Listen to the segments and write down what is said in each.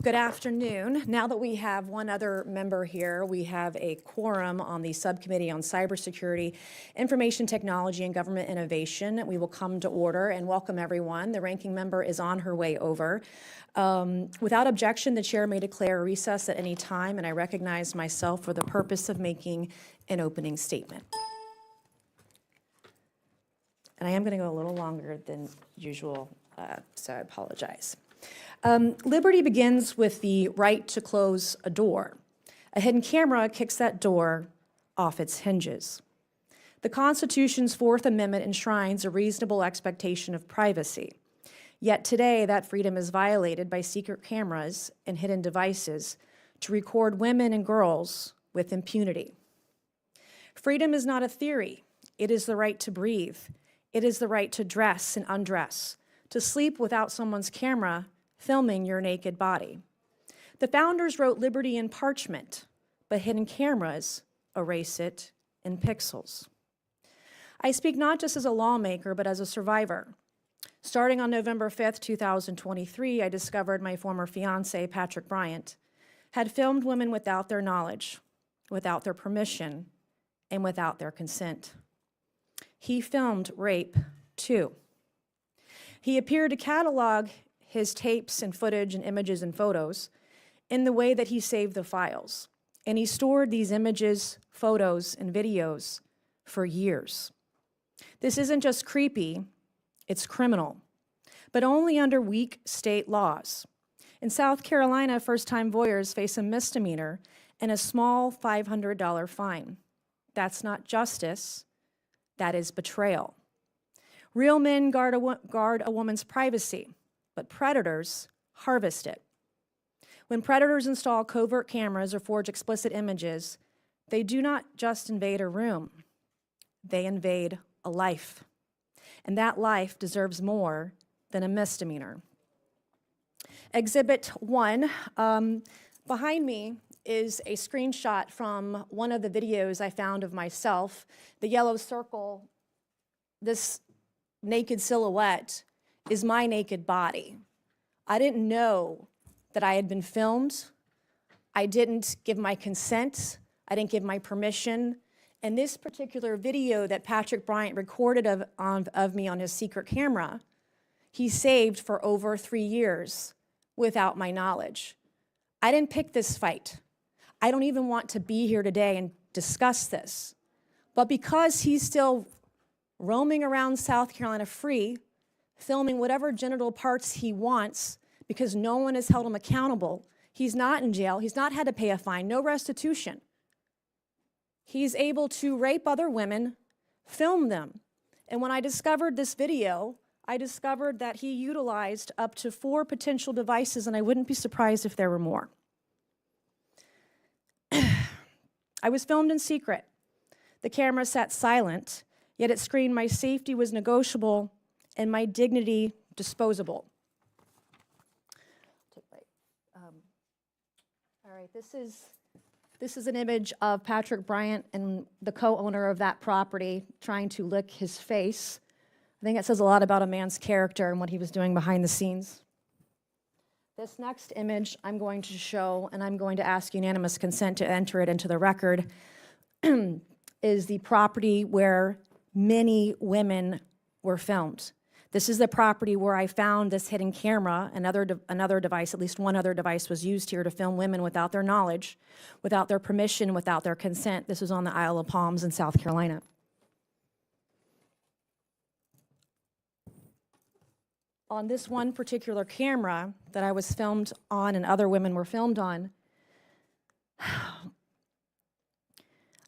Good afternoon. Now that we have one other member here, we have a quorum on the Subcommittee on Cybersecurity, Information Technology, and Government Innovation. We will come to order and welcome everyone. The ranking member is on her way over. Without objection, the chair may declare a recess at any time, and I recognize myself for the purpose of making an opening statement. And I am going to go a little longer than usual, so I apologize. Liberty begins with the right to close a door. A hidden camera kicks that door off its hinges. The Constitution's Fourth Amendment enshrines a reasonable expectation of privacy. Yet today, that freedom is violated by secret cameras and hidden devices to record women and girls with impunity. Freedom is not a theory. It is the right to breathe. It is the right to dress and undress, to sleep without someone's camera filming your naked body. The founders wrote liberty in parchment, but hidden cameras erase it in pixels. I speak not just as a lawmaker, but as a survivor. Starting on November 5th, 2023, I discovered my former fiancé, Patrick Bryant, had filmed women without their knowledge, without their permission, and without their consent. He filmed rape, too. He appeared to catalog his tapes and footage and images and photos in the way that he saved the files. And he stored these images, photos, and videos for years. This isn't just creepy, it's criminal, but only under weak state laws. In South Carolina, first-time voyeurs face a misdemeanor and a small $500 fine. That's not justice, that is betrayal. Real men guard a woman's privacy, but predators harvest it. When predators install covert cameras or forge explicit images, they do not just invade a room, they invade a life. And that life deserves more than a misdemeanor. Exhibit 1, behind me is a screenshot from one of the videos I found of myself. The yellow circle, this naked silhouette, is my naked body. I didn't know that I had been filmed. I didn't give my consent. I didn't give my permission. And this particular video that Patrick Bryant recorded of me on his secret camera, he saved for over 3 years without my knowledge. I didn't pick this fight. I don't even want to be here today and discuss this. But because he's still roaming around South Carolina free, filming whatever genital parts he wants because no one has held him accountable, he's not in jail, he's not had to pay a fine, no restitution. He's able to rape other women, film them. And when I discovered this video, I discovered that he utilized up to 4 potential devices, and I wouldn't be surprised if there were more. I was filmed in secret. The camera sat silent, yet it screamed my safety was negotiable and my dignity disposable. All right, this is an image of Patrick Bryant and the co-owner of that property trying to lick his face. I think it says a lot about a man's character and what he was doing behind the scenes. This next image I'm going to show, and I'm going to ask unanimous consent to enter it into the record, is the property where many women were filmed. This is the property where I found this hidden camera. Another device, at least one other device was used here to film women without their knowledge, without their permission, without their consent. This was on the Isle of Palms in South Carolina. On this one particular camera that I was filmed on and other women were filmed on,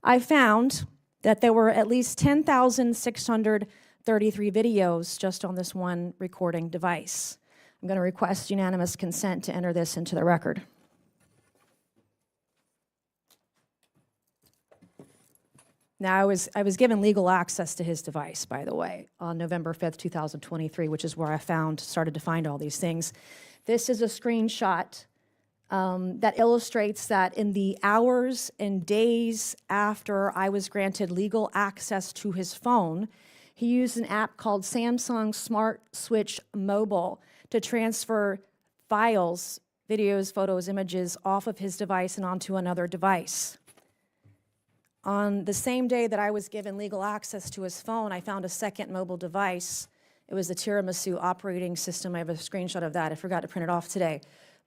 I found that there were at least 10,633 videos just on this one recording device. I'm going to request unanimous consent to enter this into the record. Now, I was given legal access to his device, by the way, on November 5th, 2023, which is where I started to find all these things. This is a screenshot that illustrates that in the hours and days after I was granted legal access to his phone, he used an app called Samsung Smart Switch Mobile to transfer files videos, photos, images off of his device and onto another device. On the same day that I was given legal access to his phone, I found a second mobile device. It was the Tiramisu operating system. I have a screenshot of that. I forgot to print it off today.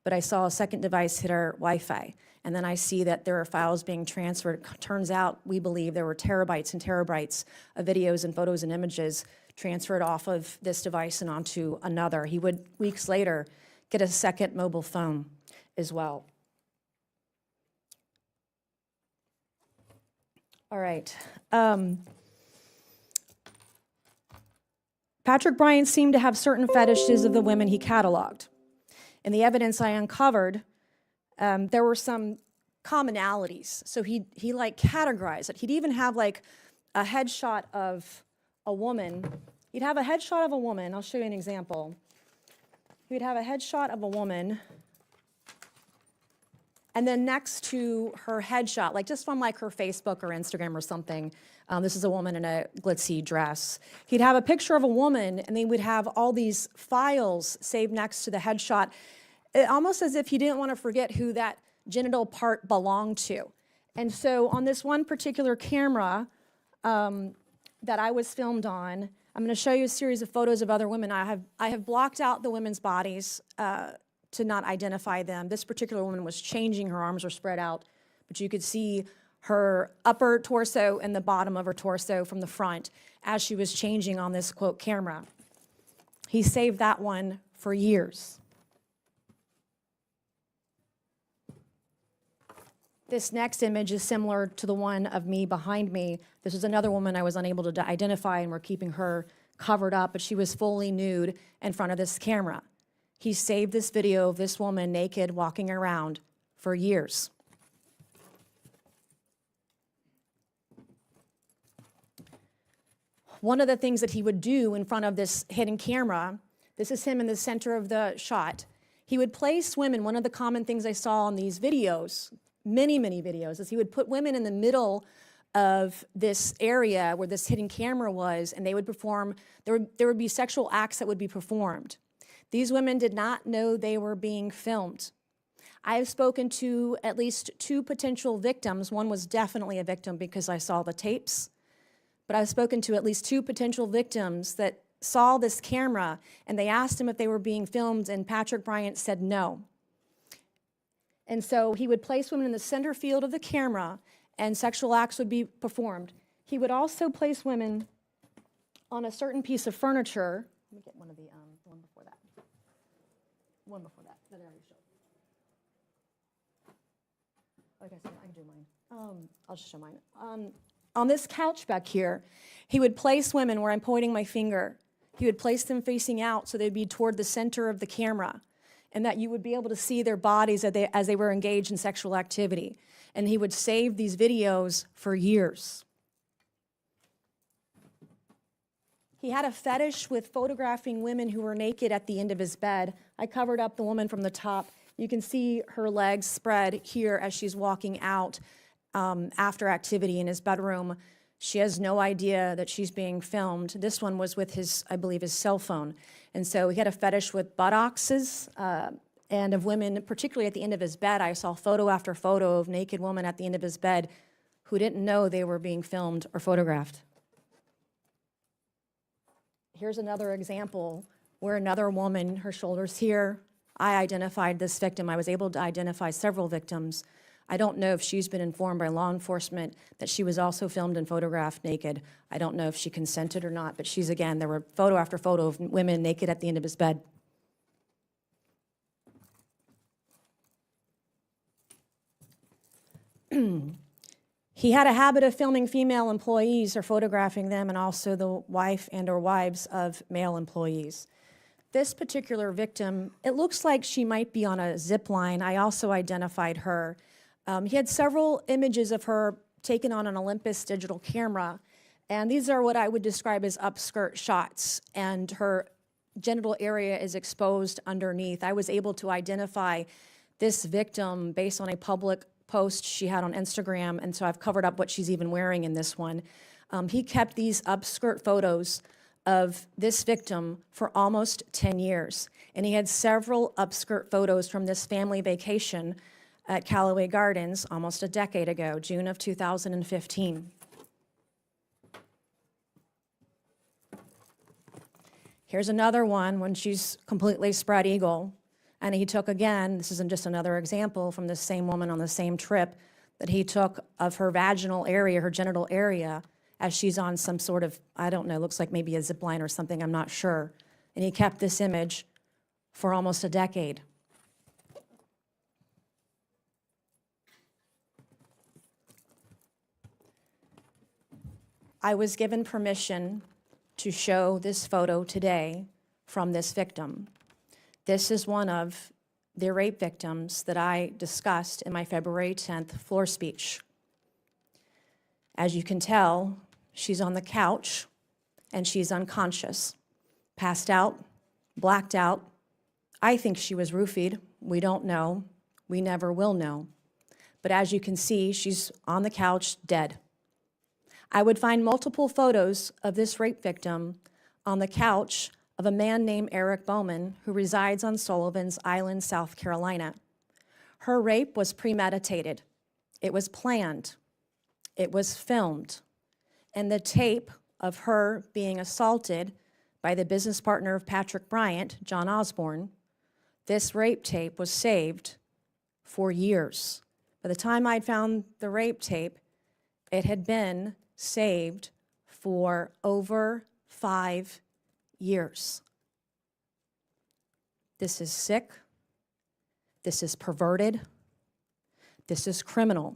But I saw a second device hit our Wi-Fi. And then I see that there are files being transferred. Turns out, we believe there were terabytes and terabytes of videos and photos and images transferred off of this device and onto another. He would, weeks later, get a second mobile phone as well. All right. Patrick Bryant seemed to have certain fetishes of the women he cataloged. In the evidence I uncovered, there were some commonalities. So he like categorized it. He'd even have like a headshot of a woman. He'd have a headshot of a woman. I'll show you an example. He'd have a headshot of a woman, and then next to her headshot, like just from like her Facebook or Instagram or something, this is a woman in a glitzy dress. He'd have a picture of a woman, and they would have all these files saved next to the headshot, almost as if he didn't want to forget who that genital part belonged to. And so on this one particular camera that I was filmed on, I'm going to show you a series of photos of other women. I have blocked out the women's bodies to not identify them. This particular woman was changing. Her arms were spread out, but you could see her upper torso and the bottom of her torso from the front as she was changing on this, quote, camera. He saved that one for years. This next image is similar to the one of me behind me. This is another woman I was unable to identify, and we're keeping her covered up, but she was fully nude in front of this camera. He saved this video of this woman naked walking around for years. One of the things that he would do in front of this hidden camera, this is him in the center of the shot, he would place women. One of the common things I saw in these videos, many videos, is he would put women in the middle of this area where this hidden camera was, and they would perform, there would be sexual acts that would be performed. These women did not know they were being filmed. I have spoken to at least 2 potential victims. One was definitely a victim because I saw the tapes, but I've spoken to at least 2 potential victims that saw this camera, and they asked him if they were being filmed, and Patrick Bryant said no. And so he would place women in the center field of the camera, and sexual acts would be performed. He would also place women on a certain piece of furniture. Let me get one of the one before that. One before that I already showed. Okay, so I can do mine. I'll just show mine. On this couch back here, he would place women where I'm pointing my finger. He would place them facing out so they'd be toward the center of the camera, and that you would be able to see their bodies as they were engaged in sexual activity. And he would save these videos for years. He had a fetish with photographing women who were naked at the end of his bed. I covered up the woman from the top. You can see her legs spread here as she's walking out after activity in his bedroom. She has no idea that she's being filmed. This one was with his, I believe, his cell phone. And so he had a fetish with buttocks and of women, particularly at the end of his bed. I saw photo after photo of naked women at the end of his bed who didn't know they were being filmed or photographed. Here's another example where another woman, her shoulders here, I identified this victim. I was able to identify several victims. I don't know if she's been informed by law enforcement that she was also filmed and photographed naked. I don't know if she consented or not, but she's, again, there were photo after photo of women naked at the end of his bed. He had a habit of filming female employees or photographing them, and also the wife and or wives of male employees. This particular victim, it looks like she might be on a zip line. I also identified her. He had several images of her taken on an Olympus digital camera, and these are what I would describe as upskirt shots, and her genital area is exposed underneath. I was able to identify this victim based on a public post she had on Instagram, and so I've covered up what she's even wearing in this one. He kept these upskirt photos of this victim for almost 10 years. And he had several upskirt photos from this family vacation at Callaway Gardens almost a decade ago, June of 2015. Here's another one when she's completely spread eagle. And he took again, this isn't just another example from the same woman on the same trip, that he took of her vaginal area, her genital area, as she's on some sort of, I don't know, looks like maybe a zip line or something, I'm not sure. And he kept this image for almost a decade. I was given permission to show this photo today from this victim. This is one of the rape victims that I discussed in my February 10th floor speech. As you can tell, she's on the couch and she's unconscious, passed out, blacked out. I think she was roofied. We don't know. We never will know. But as you can see, she's on the couch, dead. I would find multiple photos of this rape victim on the couch of a man named Eric Bowman who resides on Sullivan's Island, South Carolina. Her rape was premeditated. It was planned. It was filmed. And the tape of her being assaulted by the business partner of Patrick Bryant, John Osborne, this rape tape was saved for years. By the time I'd found the rape tape, it had been saved for over 5 years. This is sick. This is perverted. This is criminal.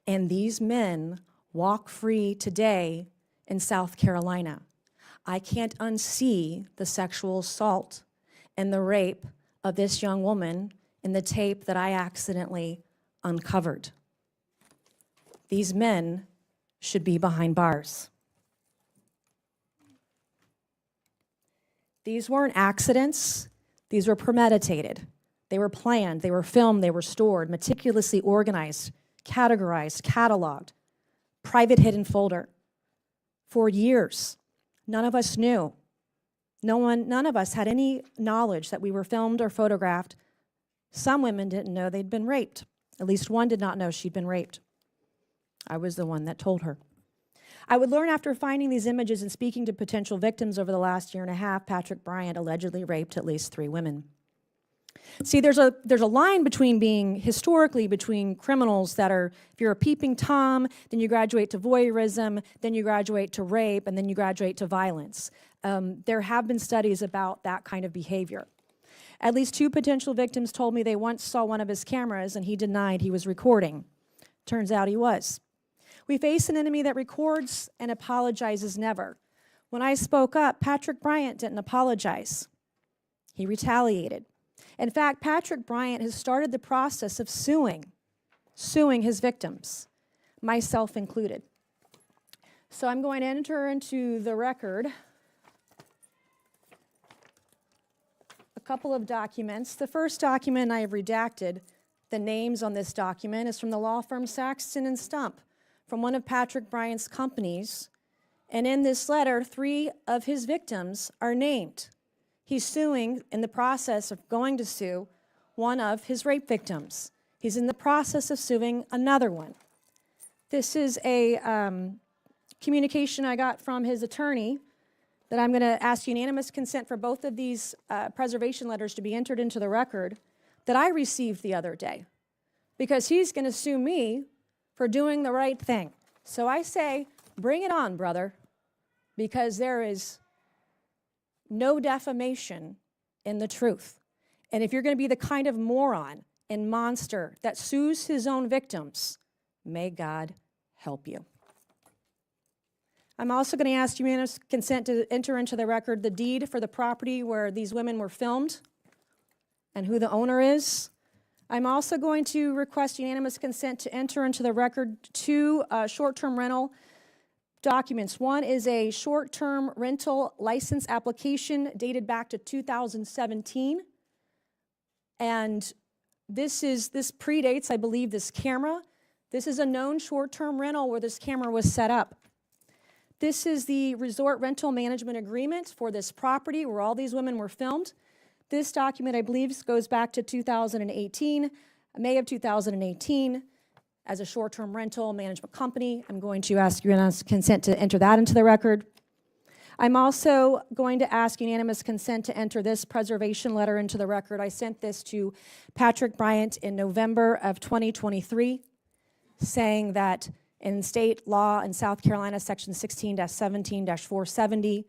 And these men walk free today in South Carolina. I can't unsee the sexual assault and the rape of this young woman in the tape that I accidentally uncovered. These men should be behind bars. These weren't accidents. These were premeditated. They were planned, they were filmed, they were stored, meticulously organized, categorized, cataloged, private hidden folder. For years, none of us knew. None of us had any knowledge that we were filmed or photographed. Some women didn't know they'd been raped. At least one did not know she'd been raped. I was the one that told her. I would learn after finding these images and speaking to potential victims over the last year and a half, Patrick Bryant allegedly raped at least 3 women. See, there's a line historically between criminals that are, if you're a peeping Tom, then you graduate to voyeurism, then you graduate to rape, and then you graduate to violence. There have been studies about that kind of behavior. At least 2 potential victims told me they once saw one of his cameras and he denied he was recording. Turns out he was. We face an enemy that records and apologizes never. When I spoke up, Patrick Bryant didn't apologize. He retaliated. In fact, Patrick Bryant has started the process of suing his victims, myself included. So I'm going to enter into the record a couple of documents. The first document I have redacted, the names on this document, is from the law firm Saxton and Stump, from one of Patrick Bryant's companies. And in this letter, 3 of his victims are named. He's suing, in the process of going to sue, one of his rape victims. He's in the process of suing another one. This is a communication I got from his attorney that I'm going to ask unanimous consent for both of these preservation letters to be entered into the record that I received the other day, because he's going to sue me for doing the right thing. So I say, bring it on, brother, because there is no defamation in the truth. And if you're going to be the kind of moron and monster that sues his own victims, may God help you. I'm also going to ask unanimous consent to enter into the record the deed for the property where these women were filmed and who the owner is. I'm also going to request unanimous consent to enter into the record 2 short-term rental documents. One is a short-term rental license application dated back to 2017. And this predates, I believe, this camera. This is a known short-term rental where this camera was set up. This is the resort rental management agreement for this property where all these women were filmed. This document, I believe, goes back to 2018, May of 2018. As a short-term rental management company, I'm going to ask unanimous consent to enter that into the record. I'm also going to ask unanimous consent to enter this preservation letter into the record. I sent this to Patrick Bryant in November of 2023, saying that in state law in South Carolina, section 16-17-470,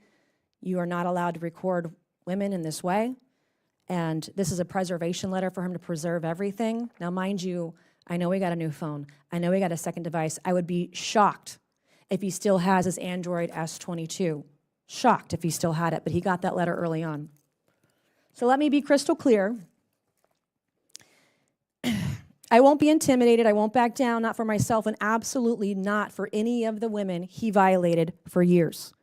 you are not allowed to record women in this way. And this is a preservation letter for him to preserve everything. Now, mind you, I know he got a new phone. I know he got a second device. I would be shocked if he still has his Android S22. Shocked if he still had it, but he got that letter early on. So let me be crystal clear. I won't be intimidated. I won't back down, not for myself, and absolutely not for any of the women he violated for years.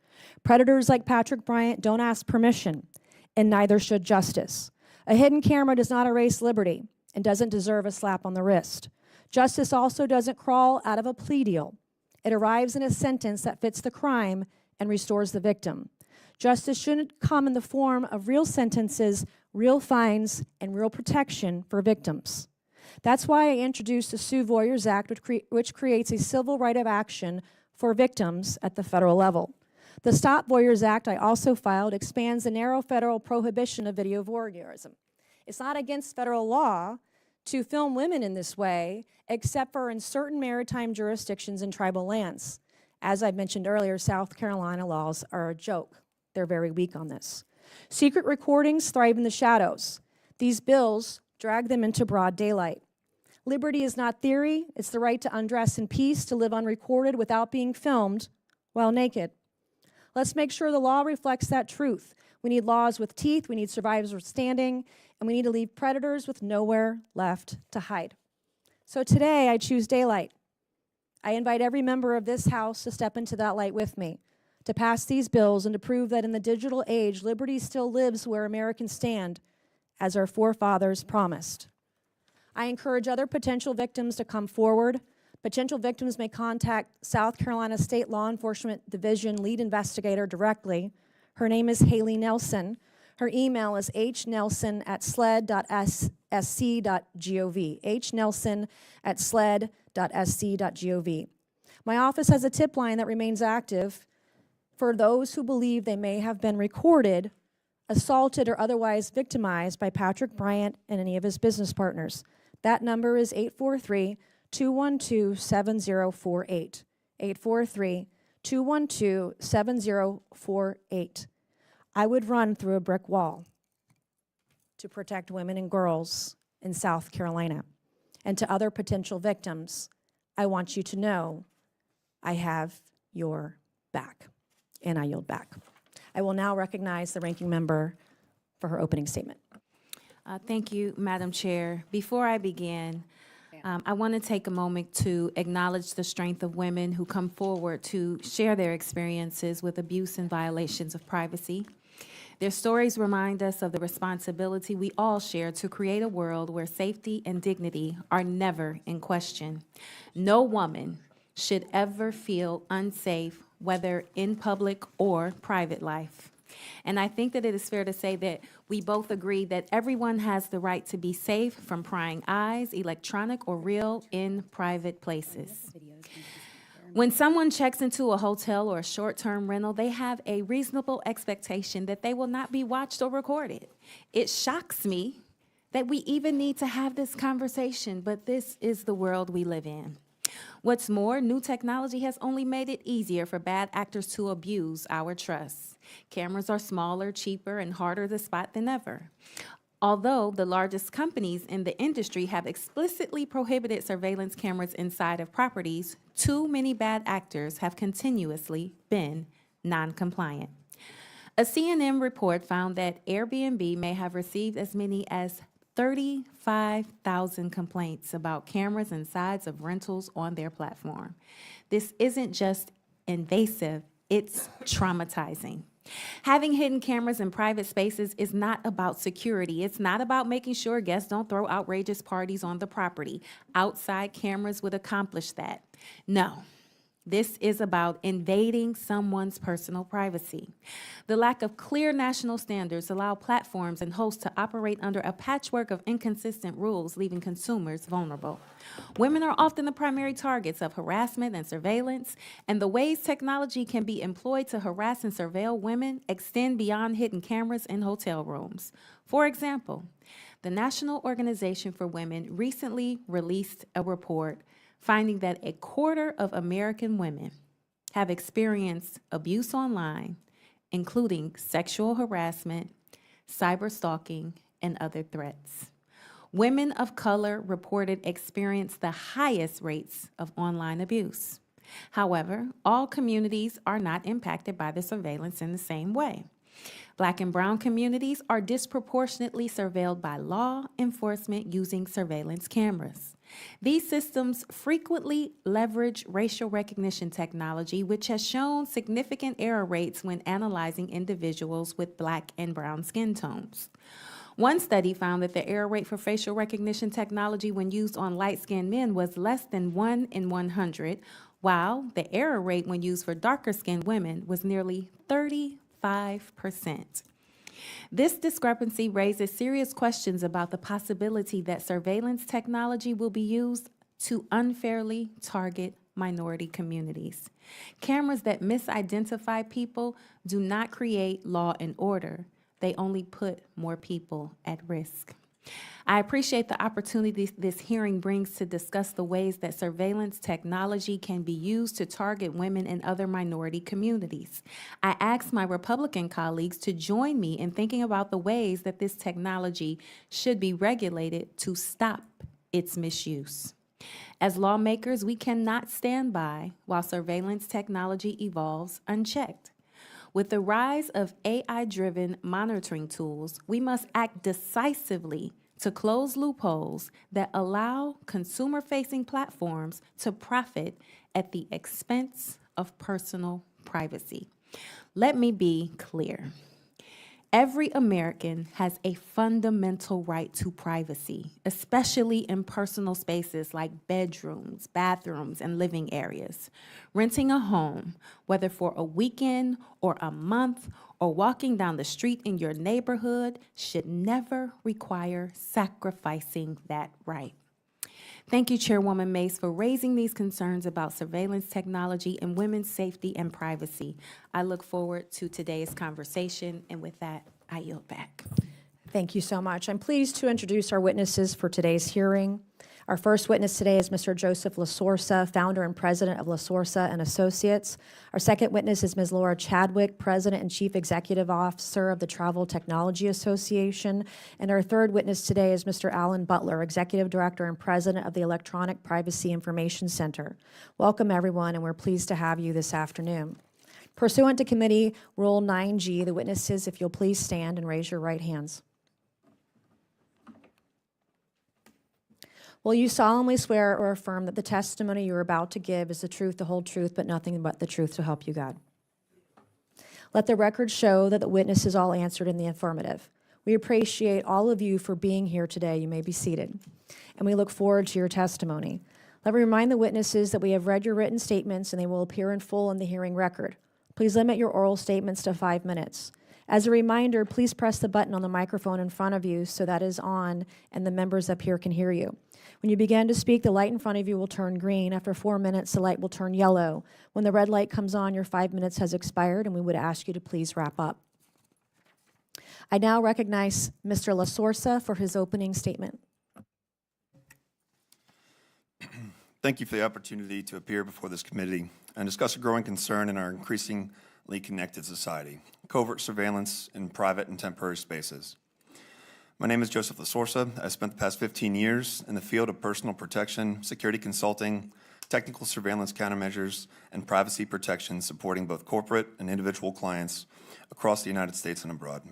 Predators like Patrick Bryant don't ask permission, and neither should justice. A hidden camera does not erase liberty and doesn't deserve a slap on the wrist. Justice also doesn't crawl out of a plea deal. It arrives in a sentence that fits the crime and restores the victim. Justice shouldn't come in the form of real sentences, real fines, and real protection for victims. That's why I introduced the Sue Voyers Act, which creates a civil right of action for victims at the federal level. The Stop Voyeurs Act I also filed expands the narrow federal prohibition of video voyeurism. It's not against federal law to film women in this way, except for in certain maritime jurisdictions and tribal lands. As I mentioned earlier, South Carolina laws are a joke. They're very weak on this. Secret recordings thrive in the shadows. These bills drag them into broad daylight. Liberty is not theory. It's the right to undress in peace, to live unrecorded without being filmed while naked. Let's make sure the law reflects that truth. We need laws with teeth, we need survivors with standing, and we need to leave predators with nowhere left to hide. So today, I choose daylight. I invite every member of this House to step into that light with me, to pass these bills and to prove that in the digital age, liberty still lives where Americans stand, as our forefathers promised. I encourage other potential victims to come forward. Potential victims may contact South Carolina State Law Enforcement Division lead investigator directly. Her name is Haley Nelson. Her email is hnelson@sled.sc.gov, hnelson@sled.sc.gov. My office has a tip line that remains active for those who believe they may have been recorded, assaulted, or otherwise victimized by Patrick Bryant and any of his business partners. That number is 843-212-7048, 843-212-7048. I would run through a brick wall to protect women and girls in South Carolina. And to other potential victims, I want you to know I have your back, and I yield back. I will now recognize the ranking member for her opening statement. Thank you, Madam Chair. Before I begin, I want to take a moment to acknowledge the strength of women who come forward to share their experiences with abuse and violations of privacy. Their stories remind us of the responsibility we all share to create a world where safety and dignity are never in question. No woman should ever feel unsafe, whether in public or private life. And I think that it is fair to say that we both agree that everyone has the right to be safe from prying eyes, electronic or real, in private places. When someone checks into a hotel or a short-term rental, they have a reasonable expectation that they will not be watched or recorded. It shocks me that we even need to have this conversation, but this is the world we live in. What's more, new technology has only made it easier for bad actors to abuse our trust. Cameras are smaller, cheaper, and harder to spot than ever. Although the largest companies in the industry have explicitly prohibited surveillance cameras inside of properties, too many bad actors have continuously been non-compliant. A CNN report found that Airbnb may have received as many as 35,000 complaints about cameras inside of rentals on their platform. This isn't just invasive, it's traumatizing. Having hidden cameras in private spaces is not about security. It's not about making sure guests don't throw outrageous parties on the property. Outside cameras would accomplish that. No. This is about invading someone's personal privacy. The lack of clear national standards allow platforms and hosts to operate under a patchwork of inconsistent rules, leaving consumers vulnerable. Women are often the primary targets of harassment and surveillance, and the ways technology can be employed to harass and surveil women extend beyond hidden cameras in hotel rooms. For example, the National Organization for Women recently released a report finding that a quarter of American women have experienced abuse online, including sexual harassment, cyberstalking, and other threats. Women of color reported experienced the highest rates of online abuse. However, all communities are not impacted by the surveillance in the same way. Black and brown communities are disproportionately surveilled by law enforcement using surveillance cameras. These systems frequently leverage racial recognition technology, which has shown significant error rates when analyzing individuals with black and brown skin tones. One study found that the error rate for facial recognition technology when used on light-skinned men was less than 1 in 100, while the error rate when used for darker-skinned women was nearly 35%. This discrepancy raises serious questions about the possibility that surveillance technology will be used to unfairly target minority communities. Cameras that misidentify people do not create law and order. They only put more people at risk. I appreciate the opportunity this hearing brings to discuss the ways that surveillance technology can be used to target women and other minority communities. I ask my Republican colleagues to join me in thinking about the ways that this technology should be regulated to stop its misuse. As lawmakers, we cannot stand by while surveillance technology evolves unchecked. With the rise of AI-driven monitoring tools, we must act decisively to close loopholes that allow consumer-facing platforms to profit at the expense of personal privacy. Let me be clear. Every American has a fundamental right to privacy, especially in personal spaces like bedrooms, bathrooms, and living areas. Renting a home, whether for a weekend or a month or walking down the street in your neighborhood, should never require sacrificing that right. Thank you, Chairwoman Mace, for raising these concerns about surveillance technology and women's safety and privacy. I look forward to today's conversation, and with that, I yield back. Thank you so much. I'm pleased to introduce our witnesses for today's hearing. Our first witness today is Mr. Joseph Lasorsa, founder and president of Lasorsa and Associates. Our second witness is Ms. Laura Chadwick, president and chief executive officer of the Travel Technology Association. And our third witness today is Mr. Alan Butler, executive director and president of the Electronic Privacy Information Center. Welcome, everyone, and we're pleased to have you this afternoon. Pursuant to Committee Rule 9G, the witnesses, if you'll please stand and raise your right hands. Will you solemnly swear or affirm that the testimony you're about to give is the truth, the whole truth, but nothing but the truth to help you God? Let the record show that the witnesses all answered in the affirmative. We appreciate all of you for being here today. You may be seated. And we look forward to your testimony. Let me remind the witnesses that we have read your written statements and they will appear in full in the hearing record. Please limit your oral statements to 5 minutes. As a reminder, please press the button on the microphone in front of you so that is on and the members up here can hear you. When you begin to speak, the light in front of you will turn green. After 4 minutes, the light will turn yellow. When the red light comes on, your 5 minutes has expired, and we would ask you to please wrap up. I now recognize Mr. Lasorsa for his opening statement. Thank you for the opportunity to appear before this committee and discuss a growing concern in our increasingly connected society, covert surveillance in private and temporary spaces. My name is Joseph Lasorsa. I spent the past 15 years in the field of personal protection, security consulting, technical surveillance countermeasures, and privacy protection supporting both corporate and individual clients across the United States and abroad.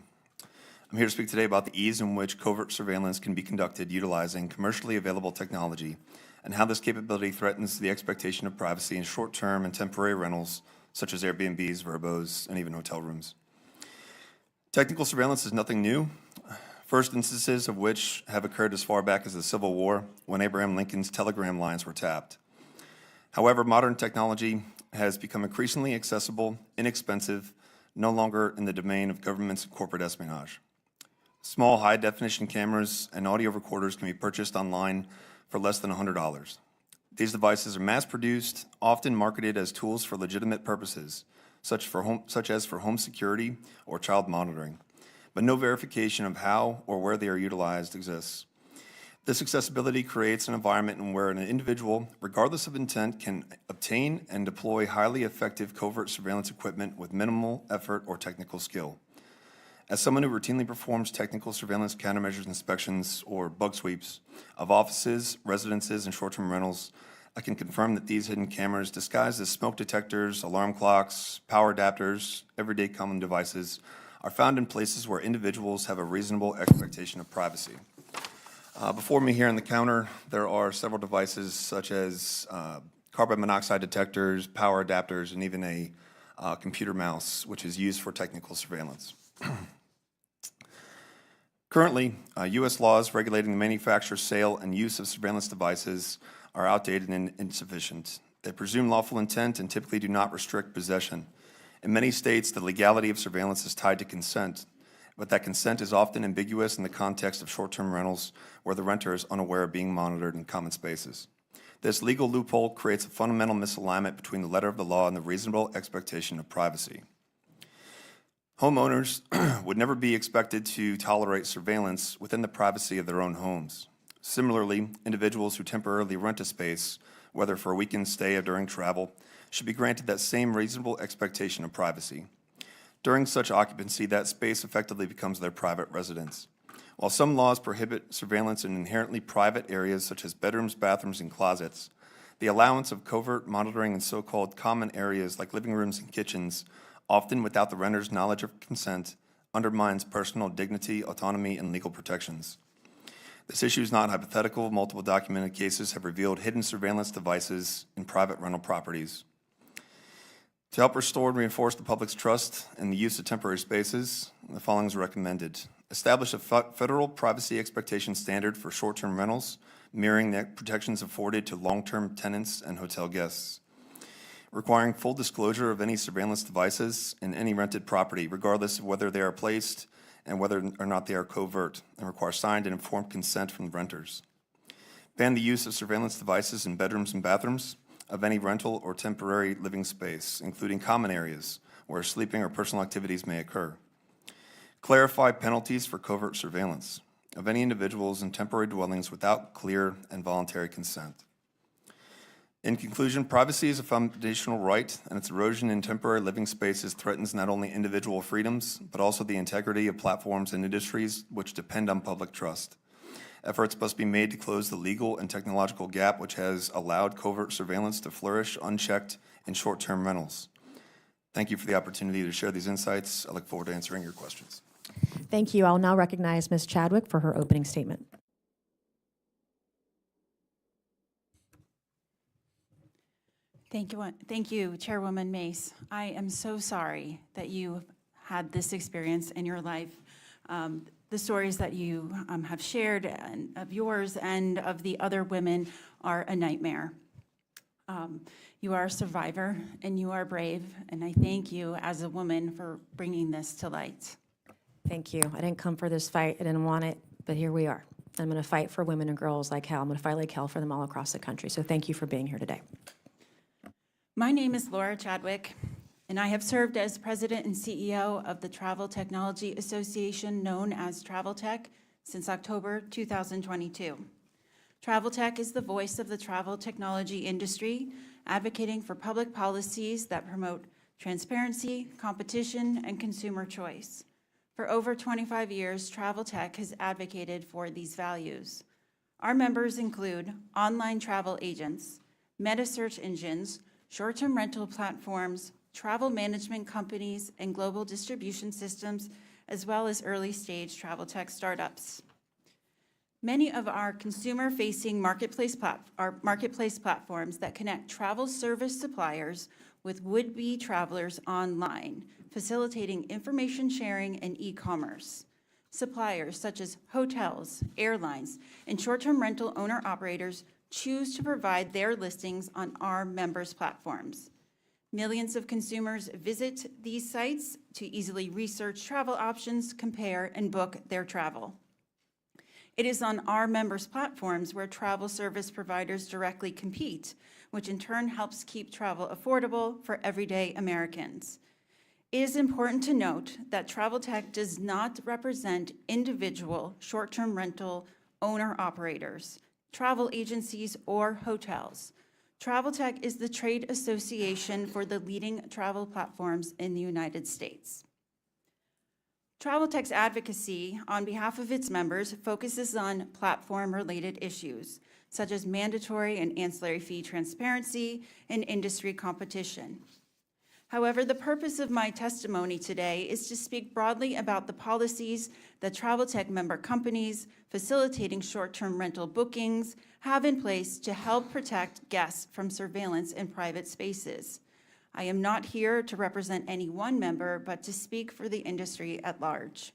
I'm here to speak today about the ease in which covert surveillance can be conducted utilizing commercially available technology and how this capability threatens the expectation of privacy in short-term and temporary rentals such as Airbnbs, Vrbos, and even hotel rooms. Technical surveillance is nothing new. First instances of which have occurred as far back as the Civil War, when Abraham Lincoln's telegram lines were tapped. However, modern technology has become increasingly accessible, inexpensive, no longer in the domain of governments and corporate espionage. Small, high-definition cameras and audio recorders can be purchased online for less than $100. These devices are mass-produced, often marketed as tools for legitimate purposes, such as for home security or child monitoring, but no verification of how or where they are utilized exists. This accessibility creates an environment in where an individual, regardless of intent, can obtain and deploy highly effective covert surveillance equipment with minimal effort or technical skill. As someone who routinely performs technical surveillance countermeasures inspections or bug sweeps of offices, residences, and short-term rentals, I can confirm that these hidden cameras, disguised as smoke detectors, alarm clocks, power adapters, everyday common devices, are found in places where individuals have a reasonable expectation of privacy. Before me here on the counter, there are several devices such as carbon monoxide detectors, power adapters, and even a computer mouse, which is used for technical surveillance. Currently, U.S. laws regulating the manufacture, sale, and use of surveillance devices are outdated and insufficient. They presume lawful intent and typically do not restrict possession. In many states, the legality of surveillance is tied to consent, but that consent is often ambiguous in the context of short-term rentals where the renter is unaware of being monitored in common spaces. This legal loophole creates a fundamental misalignment between the letter of the law and the reasonable expectation of privacy. Homeowners would never be expected to tolerate surveillance within the privacy of their own homes. Similarly, individuals who temporarily rent a space, whether for a weekend stay or during travel, should be granted that same reasonable expectation of privacy. During such occupancy, that space effectively becomes their private residence. While some laws prohibit surveillance in inherently private areas such as bedrooms, bathrooms, and closets, the allowance of covert monitoring in so-called common areas like living rooms and kitchens, often without the renter's knowledge of consent, undermines personal dignity, autonomy, and legal protections. This issue is not hypothetical. Multiple documented cases have revealed hidden surveillance devices in private rental properties. To help restore and reinforce the public's trust in the use of temporary spaces, the following is recommended. Establish a federal privacy expectation standard for short-term rentals, mirroring the protections afforded to long-term tenants and hotel guests. Requiring full disclosure of any surveillance devices in any rented property, regardless of whether they are placed and whether or not they are covert, and require signed and informed consent from the renters. Ban the use of surveillance devices in bedrooms and bathrooms of any rental or temporary living space, including common areas where sleeping or personal activities may occur. Clarify penalties for covert surveillance of any individuals in temporary dwellings without clear and voluntary consent. In conclusion, privacy is a foundational right, and its erosion in temporary living spaces threatens not only individual freedoms, but also the integrity of platforms and industries which depend on public trust. Efforts must be made to close the legal and technological gap which has allowed covert surveillance to flourish unchecked in short-term rentals. Thank you for the opportunity to share these insights. I look forward to answering your questions. Thank you. I'll now recognize Ms. Chadwick for her opening statement. Thank you, Chairwoman Mace. I am so sorry that you had this experience in your life. The stories that you have shared of yours and of the other women are a nightmare. You are a survivor and you are brave, and I thank you as a woman for bringing this to light. Thank you. I didn't come for this fight. I didn't want it, but here we are. I'm going to fight for women and girls like hell. I'm going to fight like hell for them all across the country. So thank you for being here today. My name is Laura Chadwick, and I have served as President and CEO of the Travel Technology Association, known as TravelTech, since October 2022. TravelTech is the voice of the travel technology industry, advocating for public policies that promote transparency, competition, and consumer choice. For over 25 years, TravelTech has advocated for these values. Our members include online travel agents, meta search engines, short-term rental platforms, travel management companies, and global distribution systems, as well as early-stage travel tech startups. Many of our consumer-facing marketplace platforms that connect travel service suppliers with would-be travelers online, facilitating information sharing and e-commerce. Suppliers such as hotels, airlines, and short-term rental owner-operators choose to provide their listings on our members' platforms. Millions of consumers visit these sites to easily research travel options, compare, and book their travel. It is on our members' platforms where travel service providers directly compete, which in turn helps keep travel affordable for everyday Americans. It is important to note that TravelTech does not represent individual short-term rental owner-operators, travel agencies, or hotels. TravelTech is the trade association for the leading travel platforms in the United States. TravelTech's advocacy on behalf of its members focuses on platform-related issues, such as mandatory and ancillary fee transparency and industry competition. However, the purpose of my testimony today is to speak broadly about the policies that TravelTech member companies facilitating short-term rental bookings have in place to help protect guests from surveillance in private spaces. I am not here to represent any one member, but to speak for the industry at large.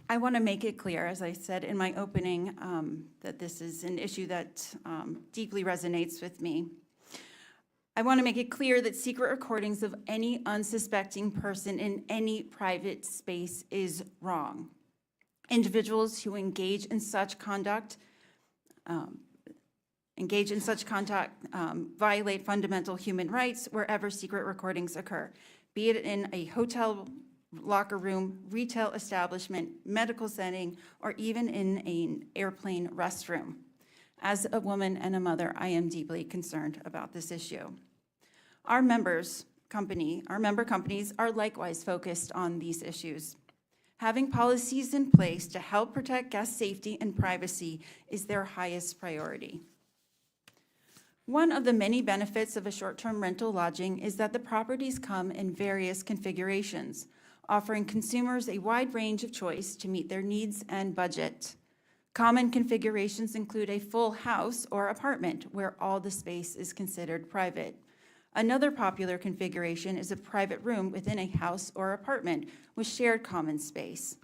I want to make it clear, as I said in my opening, that this is an issue that deeply resonates with me. I want to make it clear that secret recordings of any unsuspecting person in any private space is wrong. Individuals who engage in such conduct violate fundamental human rights wherever secret recordings occur, be it in a hotel locker room, retail establishment, medical setting, or even in an airplane restroom. As a woman and a mother, I am deeply concerned about this issue. Our member companies are likewise focused on these issues. Having policies in place to help protect guest safety and privacy is their highest priority. One of the many benefits of a short-term rental lodging is that the properties come in various configurations, offering consumers a wide range of choice to meet their needs and budget. Common configurations include a full house or apartment where all the space is considered private. Another popular configuration is a private room within a house or apartment with shared common space.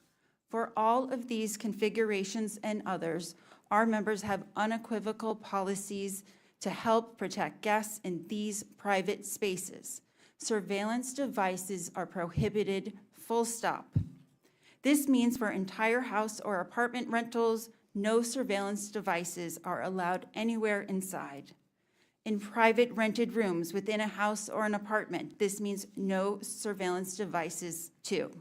For all of these configurations and others, our members have unequivocal policies to help protect guests in these private spaces. Surveillance devices are prohibited, full stop. This means for entire house or apartment rentals, no surveillance devices are allowed anywhere inside. In private rented rooms within a house or an apartment, this means no surveillance devices too.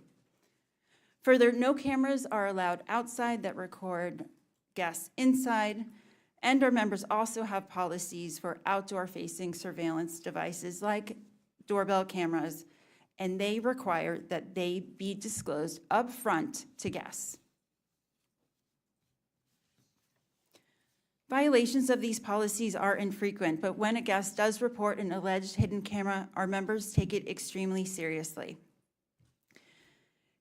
Further, no cameras are allowed outside that record guests inside, and our members also have policies for outdoor-facing surveillance devices like doorbell cameras, and they require that they be disclosed upfront to guests. Violations of these policies are infrequent, but when a guest does report an alleged hidden camera, our members take it extremely seriously.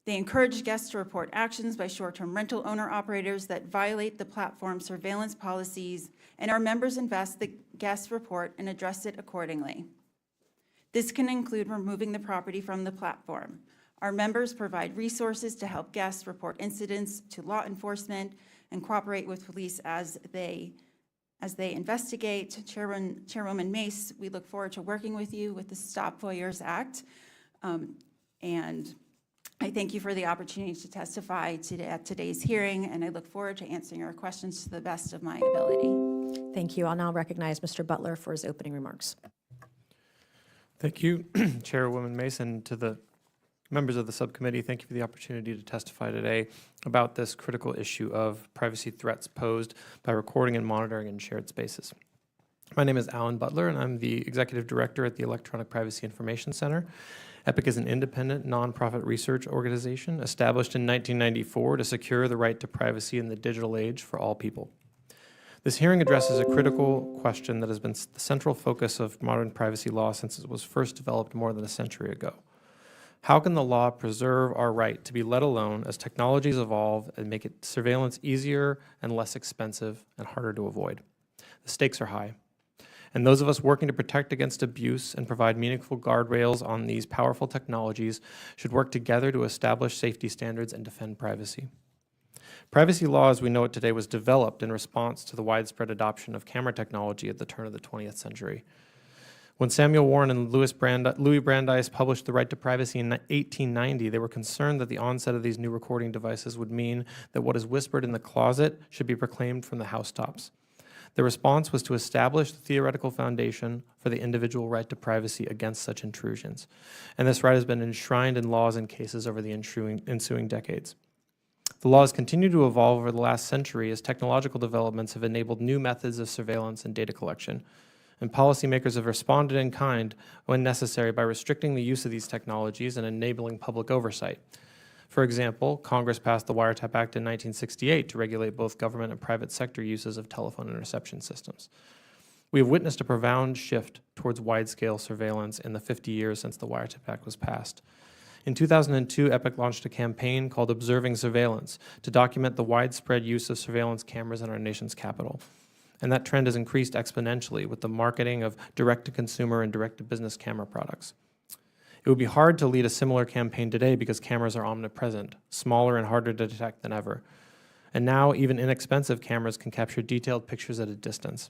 They encourage guests to report actions by short-term rental owner-operators that violate the platform surveillance policies, and our members invest the guest report and address it accordingly. This can include removing the property from the platform. Our members provide resources to help guests report incidents to law enforcement and cooperate with police as they investigate. Chairwoman Mace, we look forward to working with you with the Stop Voyeurs Act. And I thank you for the opportunity to testify at today's hearing, and I look forward to answering your questions to the best of my ability. Thank you. I'll now recognize Mr. Butler for his opening remarks. Thank you, Chairwoman Mason. To the members of the subcommittee, thank you for the opportunity to testify today about this critical issue of privacy threats posed by recording and monitoring in shared spaces. My name is Alan Butler, and I'm the Executive Director at the Electronic Privacy Information Center. EPIC is an independent, nonprofit research organization established in 1994 to secure the right to privacy in the digital age for all people. This hearing addresses a critical question that has been the central focus of modern privacy law since it was first developed more than a century ago. How can the law preserve our right to be let alone as technologies evolve and make surveillance easier and less expensive and harder to avoid? The stakes are high. And those of us working to protect against abuse and provide meaningful guardrails on these powerful technologies should work together to establish safety standards and defend privacy. Privacy law as we know it today was developed in response to the widespread adoption of camera technology at the turn of the 20th century. When Samuel Warren and Louis Brandeis published The Right to Privacy in 1890, they were concerned that the onset of these new recording devices would mean that what is whispered in the closet should be proclaimed from the housetops. The response was to establish the theoretical foundation for the individual right to privacy against such intrusions. And this right has been enshrined in laws and cases over the ensuing decades. The laws continue to evolve over the last century as technological developments have enabled new methods of surveillance and data collection. And policymakers have responded in kind when necessary by restricting the use of these technologies and enabling public oversight. For example, Congress passed the Wiretap Act in 1968 to regulate both government and private sector uses of telephone interception systems. We have witnessed a profound shift towards wide-scale surveillance in the 50 years since the Wiretap Act was passed. In 2002, Epic launched a campaign called Observing Surveillance to document the widespread use of surveillance cameras in our nation's capital. And that trend has increased exponentially with the marketing of direct-to-consumer and direct-to-business camera products. It would be hard to lead a similar campaign today because cameras are omnipresent, smaller and harder to detect than ever. And now, even inexpensive cameras can capture detailed pictures at a distance.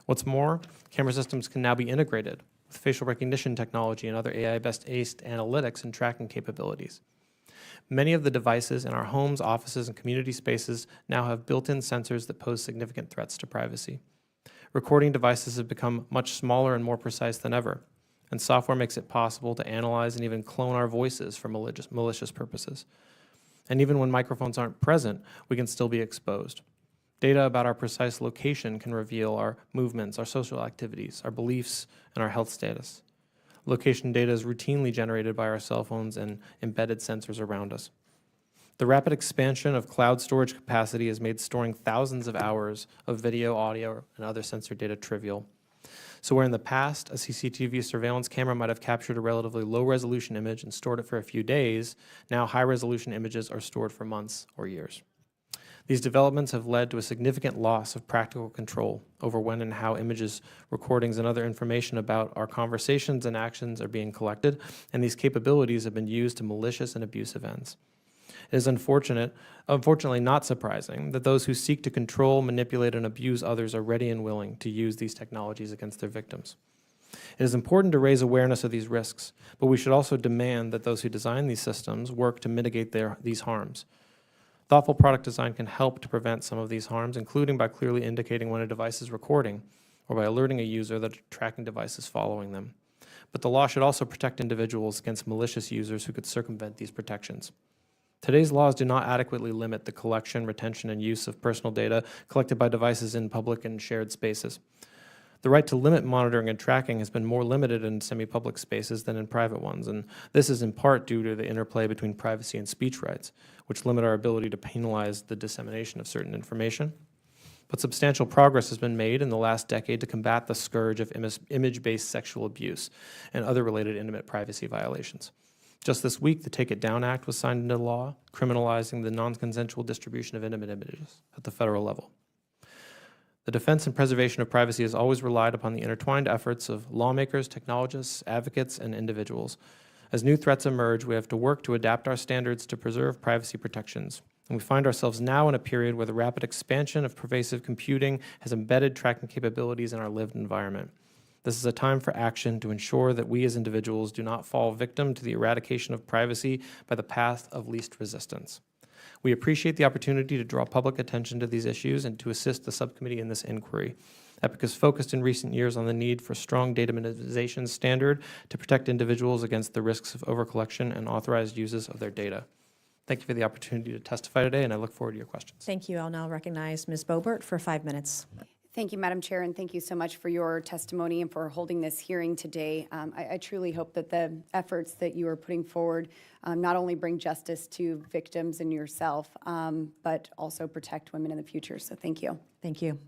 What's more, camera systems can now be integrated with facial recognition technology and other AI-based analytics and tracking capabilities. Many of the devices in our homes, offices, and community spaces now have built-in sensors that pose significant threats to privacy. Recording devices have become much smaller and more precise than ever, and software makes it possible to analyze and even clone our voices for malicious purposes. And even when microphones aren't present, we can still be exposed. Data about our precise location can reveal our movements, our social activities, our beliefs, and our health status. Location data is routinely generated by our cell phones and embedded sensors around us. The rapid expansion of cloud storage capacity has made storing thousands of hours of video, audio, and other sensor data trivial. So where in the past, a CCTV surveillance camera might have captured a relatively low-resolution image and stored it for a few days, now high-resolution images are stored for months or years. These developments have led to a significant loss of practical control over when and how images, recordings, and other information about our conversations and actions are being collected, and these capabilities have been used to malicious and abusive ends. It is unfortunately not surprising that those who seek to control, manipulate, and abuse others are ready and willing to use these technologies against their victims. It is important to raise awareness of these risks, but we should also demand that those who design these systems work to mitigate these harms. Thoughtful product design can help to prevent some of these harms, including by clearly indicating when a device is recording or by alerting a user that a tracking device is following them. But the law should also protect individuals against malicious users who could circumvent these protections. Today's laws do not adequately limit the collection, retention, and use of personal data collected by devices in public and shared spaces. The right to limit monitoring and tracking has been more limited in semi-public spaces than in private ones, and this is in part due to the interplay between privacy and speech rights, which limit our ability to penalize the dissemination of certain information. But substantial progress has been made in the last decade to combat the scourge of image-based sexual abuse and other related intimate privacy violations. Just this week, the Take It Down Act was signed into law, criminalizing the non-consensual distribution of intimate images at the federal level. The defense and preservation of privacy has always relied upon the intertwined efforts of lawmakers, technologists, advocates, and individuals. As new threats emerge, we have to work to adapt our standards to preserve privacy protections. And we find ourselves now in a period where the rapid expansion of pervasive computing has embedded tracking capabilities in our lived environment. This is a time for action to ensure that we as individuals do not fall victim to the eradication of privacy by the path of least resistance. We appreciate the opportunity to draw public attention to these issues and to assist the subcommittee in this inquiry. EPIC has focused in recent years on the need for strong data minimization standard to protect individuals against the risks of overcollection and authorized uses of their data. Thank you for the opportunity to testify today, and I look forward to your questions. Thank you. I'll now recognize Ms. Boebert for 5 minutes. Thank you, Madam Chair, and thank you so much for your testimony and for holding this hearing today. I truly hope that the efforts that you are putting forward not only bring justice to victims and yourself, but also protect women in the future. So thank you. Thank you.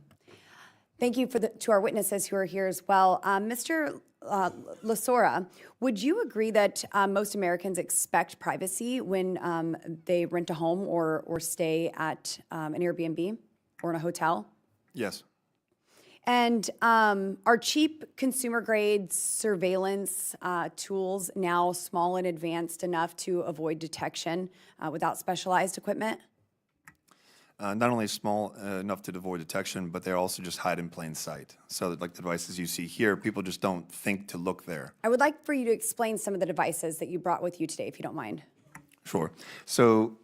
Thank you to our witnesses who are here as well. Mr. Lasora, would you agree that most Americans expect privacy when they rent a home or stay at an Airbnb or in a hotel? Yes. And are cheap consumer-grade surveillance tools now small and advanced enough to avoid detection without specialized equipment? not only small enough to avoid detection, but they also just hide in plain sight. So like the devices you see here, people just don't think to look there. I would like for you to explain some of the devices that you brought with you today, if you don't mind. Sure. So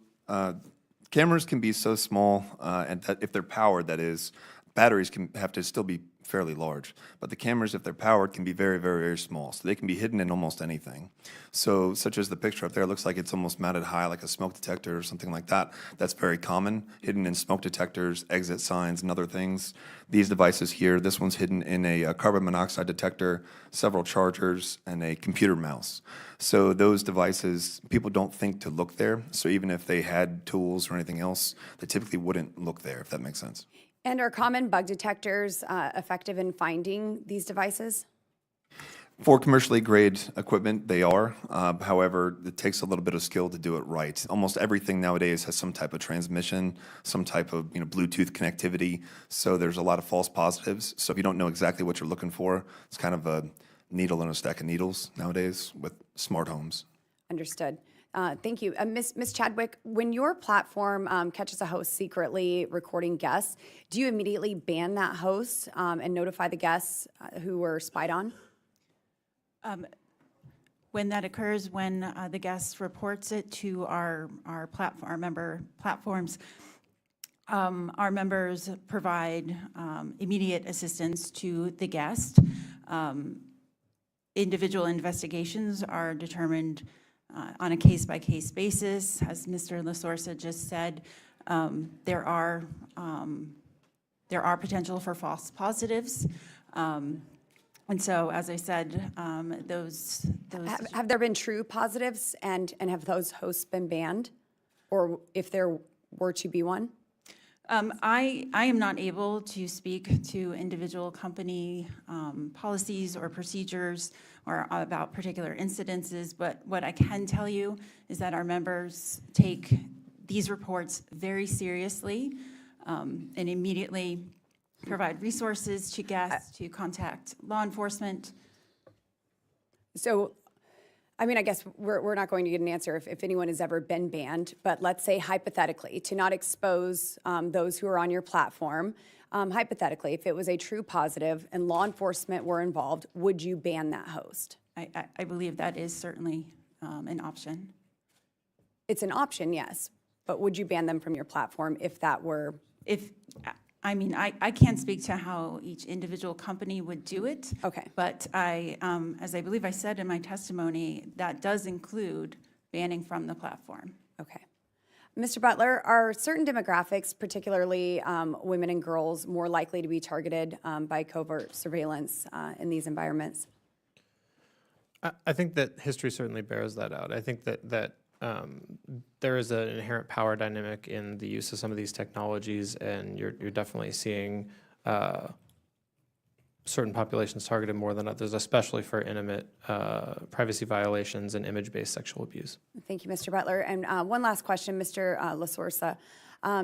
cameras can be so small, and that if they're powered, that is, batteries can have to still be fairly large. But the cameras, if they're powered, can be very, very, very small. So they can be hidden in almost anything. So such as the picture up there, it looks like it's almost mounted high like a smoke detector or something like that. That's very common, hidden in smoke detectors, exit signs, and other things. These devices here, this one's hidden in a carbon monoxide detector, several chargers, and a computer mouse. So those devices, people don't think to look there. So even if they had tools or anything else, they typically wouldn't look there, if that makes sense. And are common bug detectors effective in finding these devices? For commercially grade equipment, they are. However, it takes a little bit of skill to do it right. Almost everything nowadays has some type of transmission, some type of Bluetooth connectivity. So there's a lot of false positives. So if you don't know exactly what you're looking for, it's kind of a needle in a stack of needles nowadays with smart homes. Understood. Thank you. Ms. Chadwick, when your platform catches a host secretly recording guests, do you immediately ban that host and notify the guests who were spied on? When that occurs, when the guest reports it to our member platforms, our members provide immediate assistance to the guest. Individual investigations are determined on a case-by-case basis. As Mr. LaSorsa just said, there are potential for false positives. And so, as I said, those Have there been true positives and have those hosts been banned? Or if there were to be one? I am not able to speak to individual company policies or procedures or about particular incidences, but what I can tell you is that our members take these reports very seriously and immediately provide resources to guests to contact law enforcement. So, I mean, I guess we're not going to get an answer if anyone has ever been banned, but let's say hypothetically, to not expose those who are on your platform, hypothetically, if it was a true positive and law enforcement were involved, would you ban that host? I believe that is certainly an option. It's an option, yes, but would you ban them from your platform if that were? I can't speak to how each individual company would do it. Okay. But as I believe I said in my testimony, that does include banning from the platform. Okay. Mr. Butler, are certain demographics, particularly women and girls, more likely to be targeted by covert surveillance in these environments? I think that history certainly bears that out. I think that there is an inherent power dynamic in the use of some of these technologies, and you're definitely seeing certain populations targeted more than others, especially for intimate privacy violations and image-based sexual abuse. Thank you, Mr. Butler. And one last question, Mr. LaSorsa.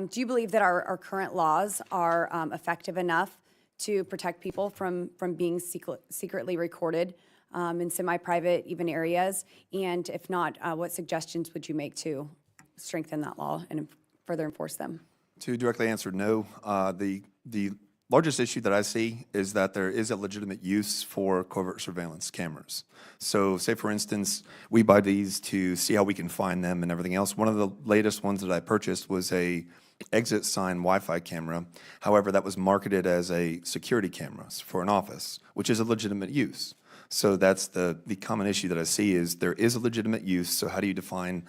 Do you believe that our current laws are effective enough to protect people from being secretly recorded in semi-private even areas? And if not, what suggestions would you make to strengthen that law and further enforce them? To directly answer, no. The largest issue that I see is that there is a legitimate use for covert surveillance cameras. So say, for instance, we buy these to see how we can find them and everything else. One of the latest ones that I purchased was a exit sign Wi-Fi camera. However, that was marketed as a security camera for an office, which is a legitimate use. So that's the common issue that I see is there is a legitimate use. So how do you define,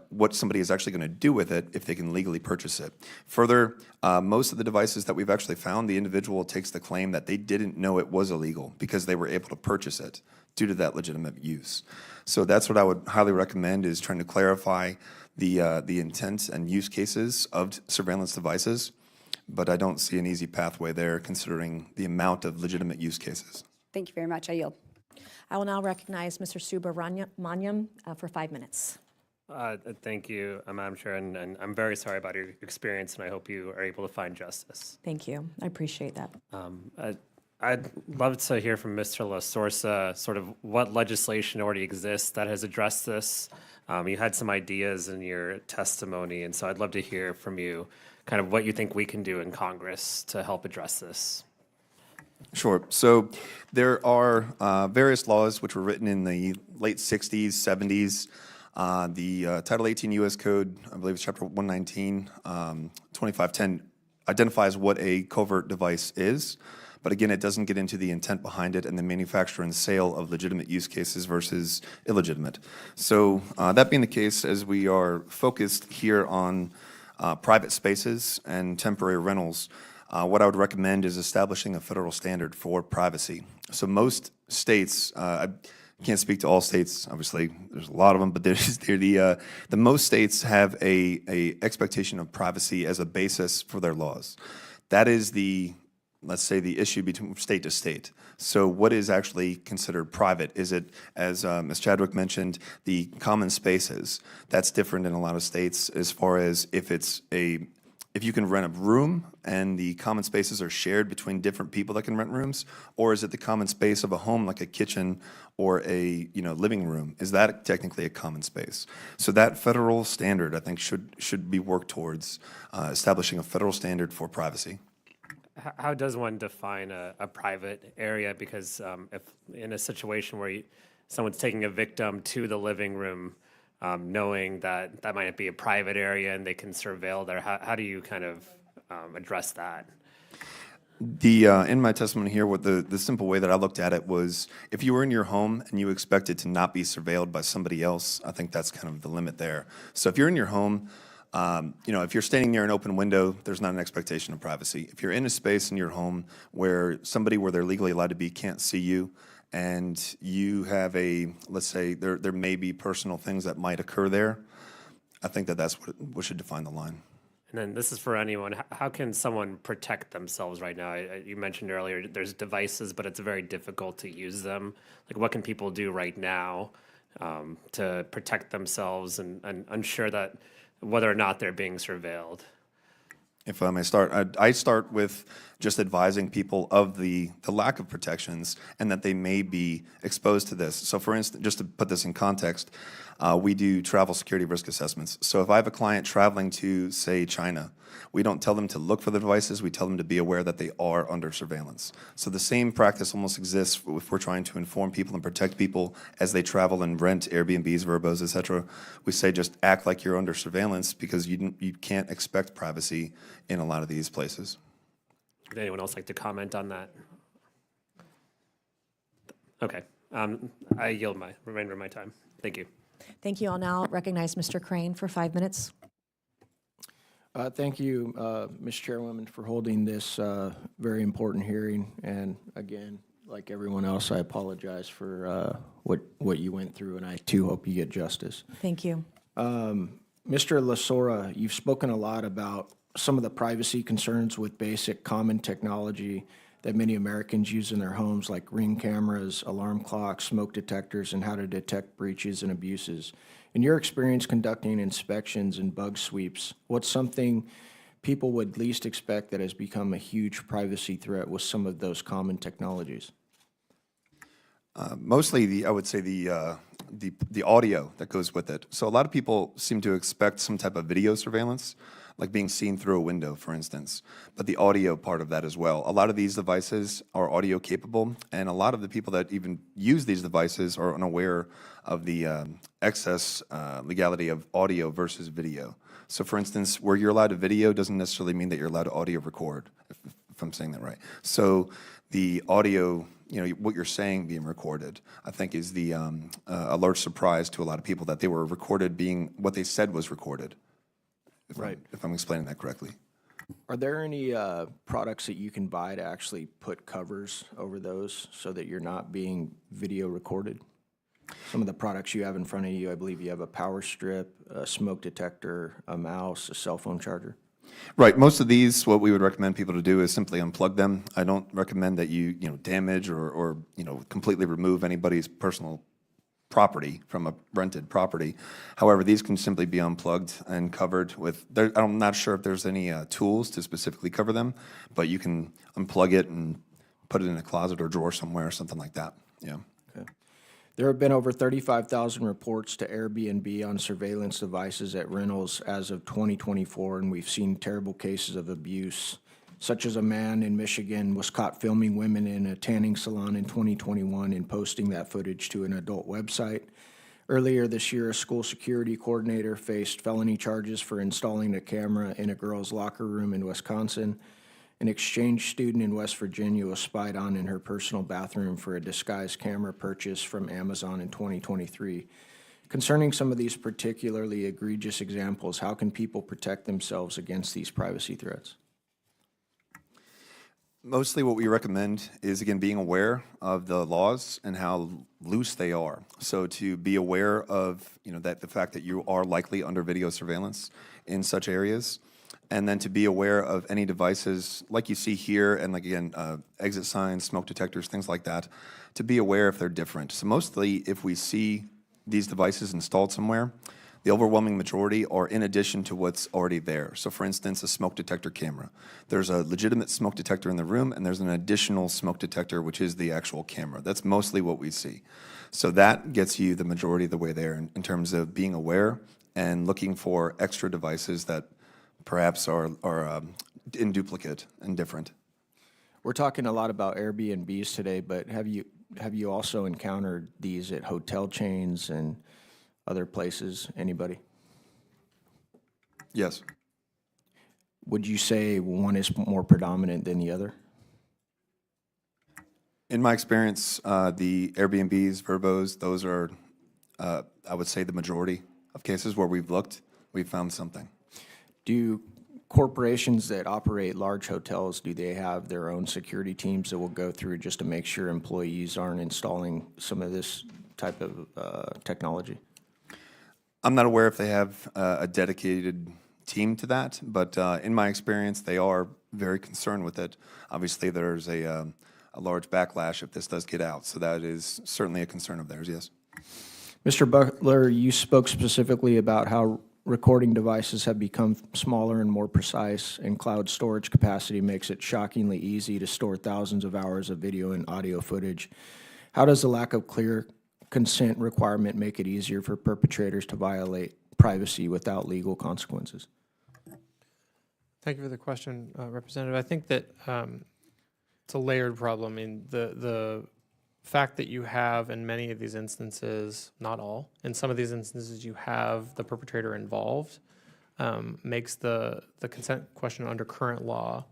what somebody is actually going to do with it if they can legally purchase it? Further, most of the devices that we've actually found, the individual takes the claim that they didn't know it was illegal because they were able to purchase it due to that legitimate use. So that's what I would highly recommend is trying to clarify the intent and use cases of surveillance devices. But I don't see an easy pathway there considering the amount of legitimate use cases. Thank you very much. I yield. I will now recognize Mr. Subramaniam for 5 minutes. Thank you, Madam Chair, and I'm very sorry about your experience, and I hope you are able to find justice. Thank you. I appreciate that. I'd love to hear from Mr. La Sorsa, sort of what legislation already exists that has addressed this. You had some ideas in your testimony, and so I'd love to hear from you kind of what you think we can do in Congress to help address this. Sure. So there are various laws which were written in the late 60s, 70s. The Title 18 U.S. Code, I believe it's Chapter 119, 2510, identifies what a covert device is. But again, it doesn't get into the intent behind it and the manufacture and sale of legitimate use cases versus illegitimate. So that being the case, as we are focused here on private spaces and temporary rentals, what I would recommend is establishing a federal standard for privacy. So most states, I can't speak to all states, obviously, there's a lot of them, but the most states have a expectation of privacy as a basis for their laws. That is let's say, the issue between state to state. So what is actually considered private? Is it, as Ms. Chadwick mentioned, the common spaces? That's different in a lot of states as far as if you can rent a room and the common spaces are shared between different people that can rent rooms, or is it the common space of a home like a kitchen or a living room? Is that technically a common space? So that federal standard, I think, should be worked towards establishing a federal standard for privacy. How does one define a private area? Because if in a situation where someone's taking a victim to the living room, knowing that that might not be a private area and they can surveil there, how do you kind of address that? In my testimony here, what the simple way that I looked at it was, if you were in your home and you expected to not be surveilled by somebody else, I think that's kind of the limit there. So if you're in your home, if you're standing near an open window, there's not an expectation of privacy. If you're in a space in your home where somebody where they're legally allowed to be can't see you, and you have let's say there may be personal things that might occur there, I think that's what should define the line. And then this is for anyone. How can someone protect themselves right now? You mentioned earlier there's devices, but it's very difficult to use them. Like, what can people do right now to protect themselves and ensure that whether or not they're being surveilled? If I may start, I start with just advising people of the lack of protections and that they may be exposed to this. So for instance, just to put this in context, we do travel security risk assessments. So if I have a client traveling to, say, China, we don't tell them to look for the devices, we tell them to be aware that they are under surveillance. So the same practice almost exists if we're trying to inform people and protect people as they travel and rent Airbnbs, Verbos, et cetera. We say just act like you're under surveillance because you can't expect privacy in a lot of these places. Would anyone else like to comment on that? Okay. I yield my remainder of my time. Thank you. Thank you. I'll now recognize Mr. Crane for 5 minutes. Thank you, Ms. Chairwoman, for holding this very important hearing. And again, like everyone else, I apologize for what you went through, and I too hope you get justice. Thank you. Mr. La Sorsa, you've spoken a lot about some of the privacy concerns with basic common technology that many Americans use in their homes, like Ring cameras, alarm clocks, smoke detectors, and how to detect breaches and abuses. In your experience conducting inspections and bug sweeps, what's something people would least expect that has become a huge privacy threat with some of those common technologies? Mostly, I would say the audio that goes with it. So a lot of people seem to expect some type of video surveillance, like being seen through a window, for instance, but the audio part of that as well. A lot of these devices are audio capable, and a lot of the people that even use these devices are unaware of the excess legality of audio versus video. So for instance, where you're allowed to video doesn't necessarily mean that you're allowed to audio record, if I'm saying that right. So the audio, what you're saying being recorded, I think is a large surprise to a lot of people that they were recorded being what they said was recorded. If I'm explaining that correctly. Are there any products that you can buy to actually put covers over those so that you're not being video recorded? Some of the products you have in front of you, I believe you have a power strip, a smoke detector, a mouse, a cell phone charger. Right. Most of these, what we would recommend people to do is simply unplug them. I don't recommend that you damage or completely remove anybody's personal property from a rented property. However, these can simply be unplugged and covered with, I'm not sure if there's any tools to specifically cover them, but you can unplug it and put it in a closet or drawer somewhere or something like that. Yeah. There have been over 35,000 reports to Airbnb on surveillance devices at rentals as of 2024, and we've seen terrible cases of abuse, such as a man in Michigan was caught filming women in a tanning salon in 2021 and posting that footage to an adult website. Earlier this year, a school security coordinator faced felony charges for installing a camera in a girl's locker room in Wisconsin. An exchange student in West Virginia was spied on in her personal bathroom for a disguised camera purchase from Amazon in 2023. Concerning some of these particularly egregious examples, how can people protect themselves against these privacy threats? Mostly what we recommend is, again, being aware of the laws and how loose they are. So to be aware of, that the fact that you are likely under video surveillance in such areas, and then to be aware of any devices like you see here, and like, again, exit signs, smoke detectors, things like that, to be aware if they're different. So mostly if we see these devices installed somewhere, the overwhelming majority are in addition to what's already there. So for instance, a smoke detector camera. There's a legitimate smoke detector in the room, and there's an additional smoke detector, which is the actual camera. That's mostly what we see. So that gets you the majority of the way there in terms of being aware and looking for extra devices that perhaps are in duplicate and different. We're talking a lot about Airbnbs today, but have you also encountered these at hotel chains and other places? Anybody? Yes. Would you say one is more predominant than the other? In my experience, the Airbnbs, Verbos, those are, I would say, the majority of cases where we've looked, we've found something. Do corporations that operate large hotels, do they have their own security teams that will go through just to make sure employees aren't installing some of this type of technology? I'm not aware if they have a dedicated team to that, but in my experience, they are very concerned with it. Obviously, there's a large backlash if this does get out, so that is certainly a concern of theirs, yes. Mr. Butler, you spoke specifically about how recording devices have become smaller and more precise, and cloud storage capacity makes it shockingly easy to store thousands of hours of video and audio footage. How does the lack of clear consent requirement make it easier for perpetrators to violate privacy without legal consequences? Thank you for the question, Representative. I think that it's a layered problem. The fact that you have, in many of these instances, not all, in some of these instances you have the perpetrator involved, makes the consent question under current law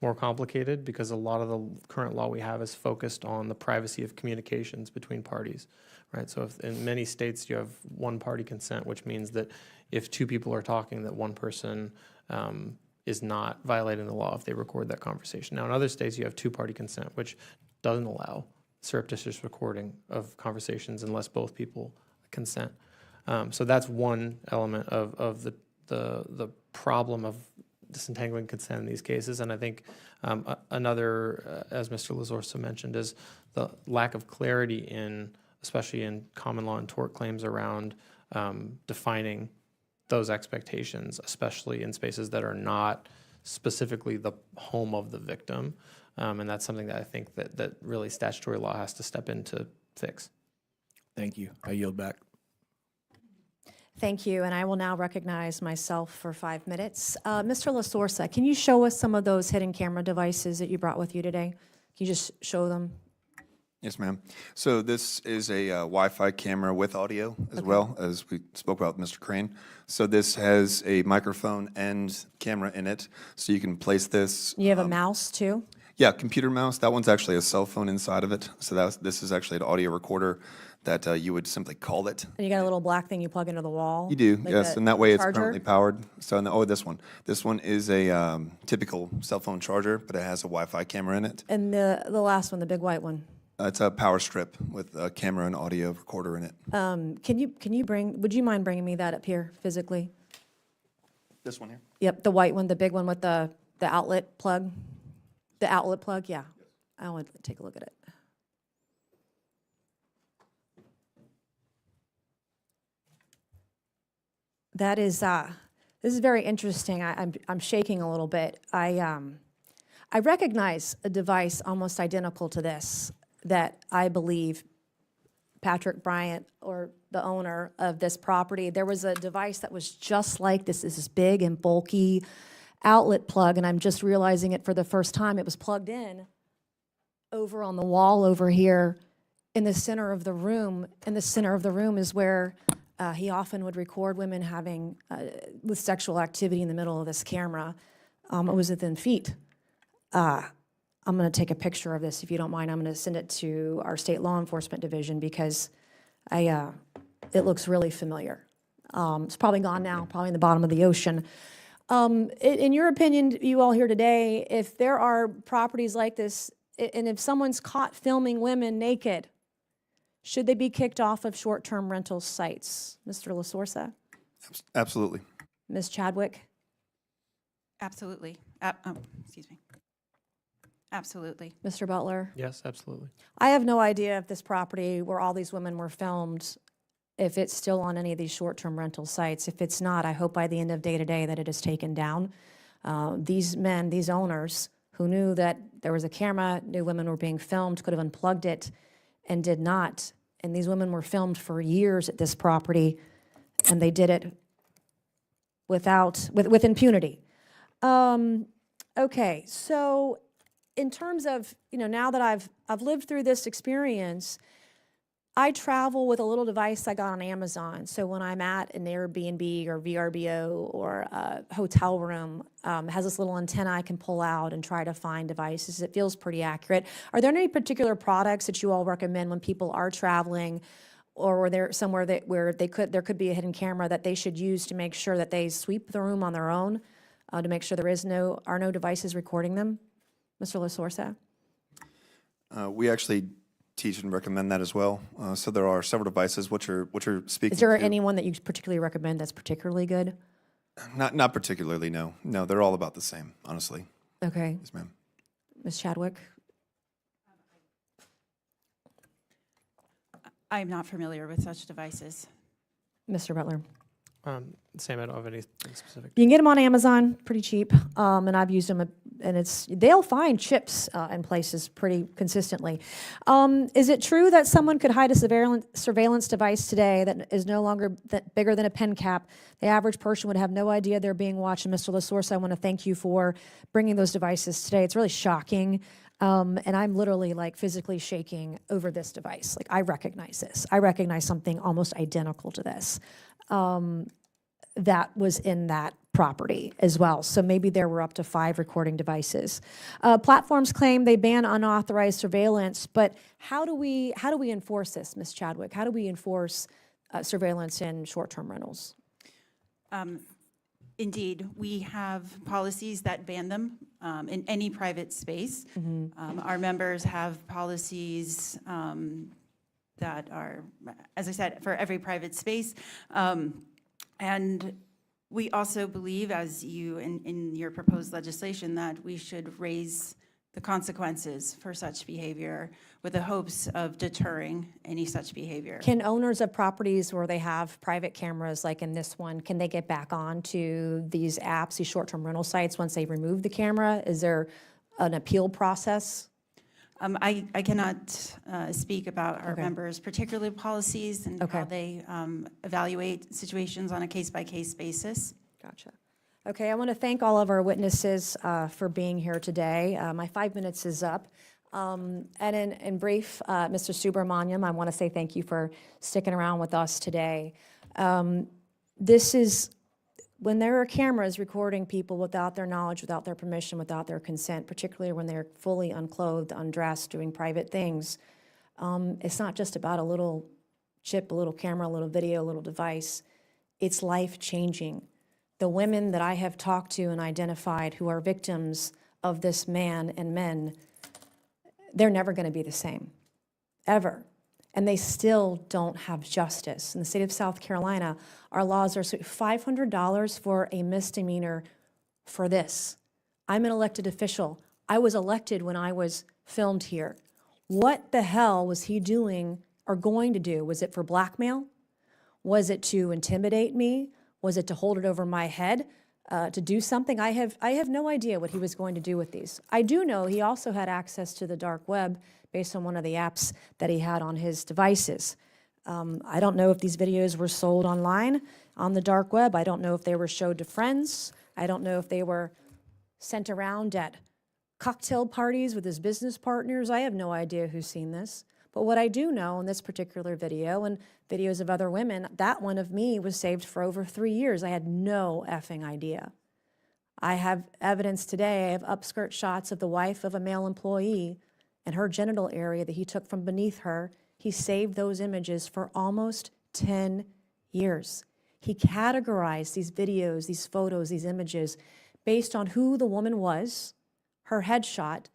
more complicated, because a lot of the current law we have is focused on the privacy of communications between parties, right? So if in many states you have one-party consent, which means that if two people are talking, that one person is not violating the law if they record that conversation. Now, in other states, you have two-party consent, which doesn't allow surreptitious recording of conversations unless both people consent. So that's one element of the problem of disentangling consent in these cases. And I think another, as Mr. Lazorsa mentioned, is the lack of clarity especially in common law and tort claims around defining those expectations, especially in spaces that are not specifically the home of the victim. And that's something that I think that really statutory law has to step in to fix. Thank you. I yield back. Thank you, and I will now recognize myself for 5 minutes. Mr. LaSorsa, can you show us some of those hidden camera devices that you brought with you today? Can you just show them? Yes, ma'am. So this is a Wi-Fi camera with audio as well, as we spoke about with Mr. Crane. So this has a microphone and camera in it, so you can place this. You have a mouse, too? Yeah, computer mouse. That one's actually a cell phone inside of it. So this is actually an audio recorder that you would simply call it. And you got a little black thing you plug into the wall? You do, like yes, a and that way it's charger? permanently powered. So, this one. This one is a typical cell phone charger, but it has a Wi-Fi camera in it. And the last one, the big white one? It's a power strip with a camera and audio recorder in it. Would you mind bringing me that up here physically? This one here? Yep, the white one, the big one with the outlet plug? The outlet plug, yeah. I want to take a look at it. That is, this is very interesting. I'm shaking a little bit. I I recognize a device almost identical to this that I believe Patrick Bryant, or the owner of this property, there was a device that was just like this. This is big and bulky outlet plug, and I'm just realizing it for the first time. It was plugged in over on the wall over here in the center of the room. In the center of the room is where he often would record women having with sexual activity in the middle of this camera. It was within feet. I'm going to take a picture of this, if you don't mind. I'm going to send it to our state law enforcement division because it looks really familiar. It's probably gone now, probably in the bottom of the ocean. In your opinion, you all here today, if there are properties like this, and if someone's caught filming women naked, should they be kicked off of short-term rental sites? Mr. LaSorsa? Absolutely. Ms. Chadwick? Absolutely. Excuse me. Absolutely. Mr. Butler? Yes, absolutely. I have no idea if this property where all these women were filmed, if it's still on any of these short-term rental sites. If it's not, I hope by the end of day to day that it is taken down. These men, these owners who knew that there was a camera, knew women were being filmed, could have unplugged it and did not. And these women were filmed for years at this property, and they did it with impunity. Okay, so in terms of, now that I've lived through this experience, I travel with a little device I got on Amazon. So when I'm at an Airbnb or VRBO or a hotel room, has this little antenna I can pull out and try to find devices. It feels pretty accurate. Are there any particular products that you all recommend when people are traveling, or were there somewhere where there could be a hidden camera that they should use to make sure that they sweep the room on their own, to make sure there are no devices recording them? Mr. LaSorsa? We actually teach and recommend that as well. So there are several devices. What you're speaking Is there to. anyone that you particularly recommend that's particularly good? Not particularly, no. No, they're all about the same, honestly. Okay. Yes, ma'am. Ms. Chadwick? I'm not familiar with such devices. Mr. Butler? Same, I don't have anything specific. You can get them on Amazon, pretty cheap, and I've used them, and they'll find chips in places pretty consistently. Is it true that someone could hide a surveillance device today that is no longer bigger than a pen cap? The average person would have no idea they're being watched. And Mr. LaSorsa, I want to thank you for bringing those devices today. It's really shocking, and I'm literally like physically shaking over this device. Like, I recognize this. I recognize something almost identical to this. That was in that property as well. So maybe there were up to 5 recording devices. Platforms claim they ban unauthorized surveillance, but how do we enforce this, Ms. Chadwick? How do we enforce surveillance in short-term rentals? Indeed, we have policies that ban them in any private space. Our members have policies that are, as I said, for every private space. And we also believe, as you, in your proposed legislation, that we should raise the consequences for such behavior with the hopes of deterring any such behavior. Can owners of properties where they have private cameras, like in this one, can they get back on to these apps, these short-term rental sites, once they remove the camera? Is there an appeal process? I cannot speak about our Okay. members' particular policies and Okay. how they evaluate situations on a case-by-case basis. Gotcha. Okay, I want to thank all of our witnesses for being here today. My 5 minutes is up. And in brief, Mr. Subramaniam, I want to say thank you for sticking around with us today. This is, when there are cameras recording people without their knowledge, without their permission, without their consent, particularly when they're fully unclothed, undressed, doing private things, it's not just about a little chip, a little camera, a little video, a little device. It's life-changing. The women that I have talked to and identified who are victims of this man and men, they're never going to be the same, ever. And they still don't have justice. In the state of South Carolina, our laws are $500 for a misdemeanor for this. I'm an elected official. I was elected when I was filmed here. What the hell was he doing or going to do? Was it for blackmail? Was it to intimidate me? Was it to hold it over my head? to do something. I have no idea what he was going to do with these. I do know he also had access to the dark web based on one of the apps that he had on his devices. I don't know if these videos were sold online on the dark web. I don't know if they were showed to friends. I don't know if they were sent around at cocktail parties with his business partners. I have no idea who's seen this. But what I do know in this particular video and videos of other women, that one of me was saved for over 3 years. I had no effing idea. I have evidence today. I have upskirt shots of the wife of a male employee and her genital area that he took from beneath her. He saved those images for almost 10 years. He categorized these videos, these photos, these images based on who the woman was, her headshot,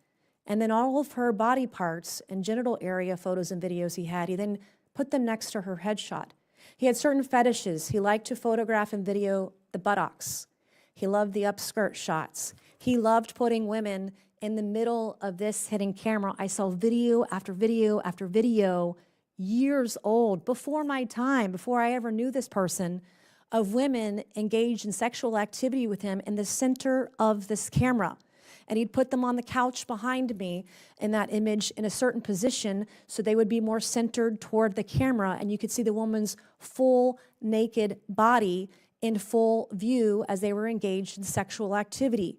and then all of her body parts and genital area photos and videos he had. He then put them next to her headshot. He had certain fetishes. He liked to photograph and video the buttocks. He loved the upskirt shots. He loved putting women in the middle of this hidden camera. I saw video after video after video, years old, before my time, before I ever knew this person, of women engaged in sexual activity with him in the center of this camera. And he'd put them on the couch behind me in that image in a certain position so they would be more centered toward the camera, and you could see the woman's full naked body in full view as they were engaged in sexual activity.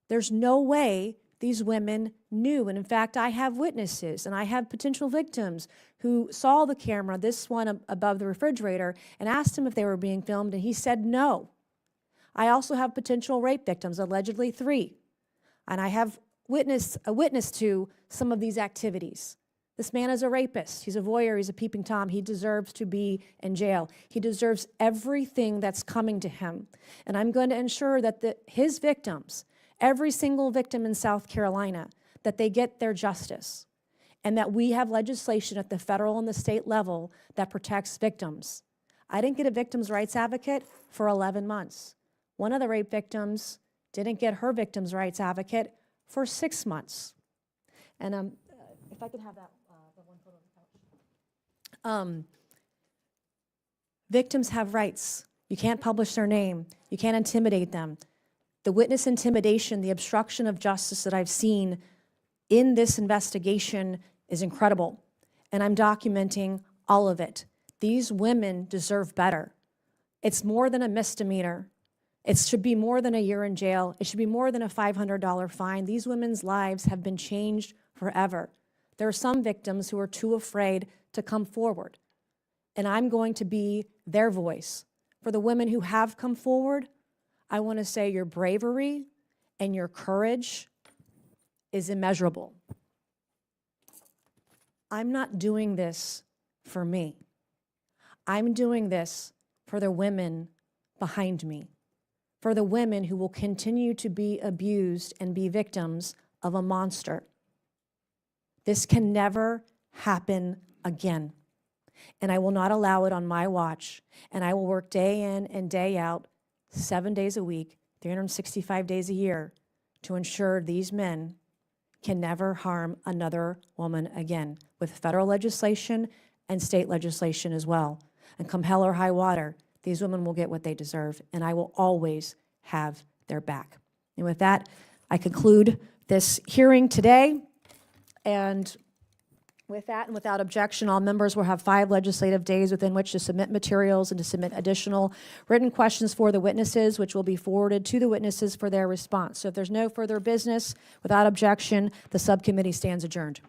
There's no way these women knew. And in fact, I have witnesses and I have potential victims who saw the camera, this one above the refrigerator, and asked him if they were being filmed, and he said no. I also have potential rape victims, allegedly 3. And I have a witness to some of these activities. This man is a rapist. He's a voyeur. He's a peeping Tom. He deserves to be in jail. He deserves everything that's coming to him. And I'm going to ensure that his victims, every single victim in South Carolina, that they get their justice, and that we have legislation at the federal and the state level that protects victims. I didn't get a victim's rights advocate for 11 months. One of the rape victims didn't get her victim's rights advocate for 6 months. And if I could have that the one photo of the couch. Victims have rights. You can't publish their name. You can't intimidate them. The witness intimidation, the obstruction of justice that I've seen in this investigation is incredible. And I'm documenting all of it. These women deserve better. It's more than a misdemeanor. It should be more than a year in jail. It should be more than a $500 fine. These women's lives have been changed forever. There are some victims who are too afraid to come forward. And I'm going to be their voice. For the women who have come forward, I want to say your bravery and your courage is immeasurable. I'm not doing this for me. I'm doing this for the women behind me, for the women who will continue to be abused and be victims of a monster. This can never happen again. And I will not allow it on my watch. And I will work day in and day out, 7 days a week, 365 days a year, to ensure these men can never harm another woman again, with federal legislation and state legislation as well. And come hell or high water, these women will get what they deserve, and I will always have their back. And with that, I conclude this hearing today. And with that and without objection, all members will have 5 legislative days within which to submit materials and to submit additional written questions for the witnesses, which will be forwarded to the witnesses for their response. So if there's no further business, without objection, the subcommittee stands adjourned.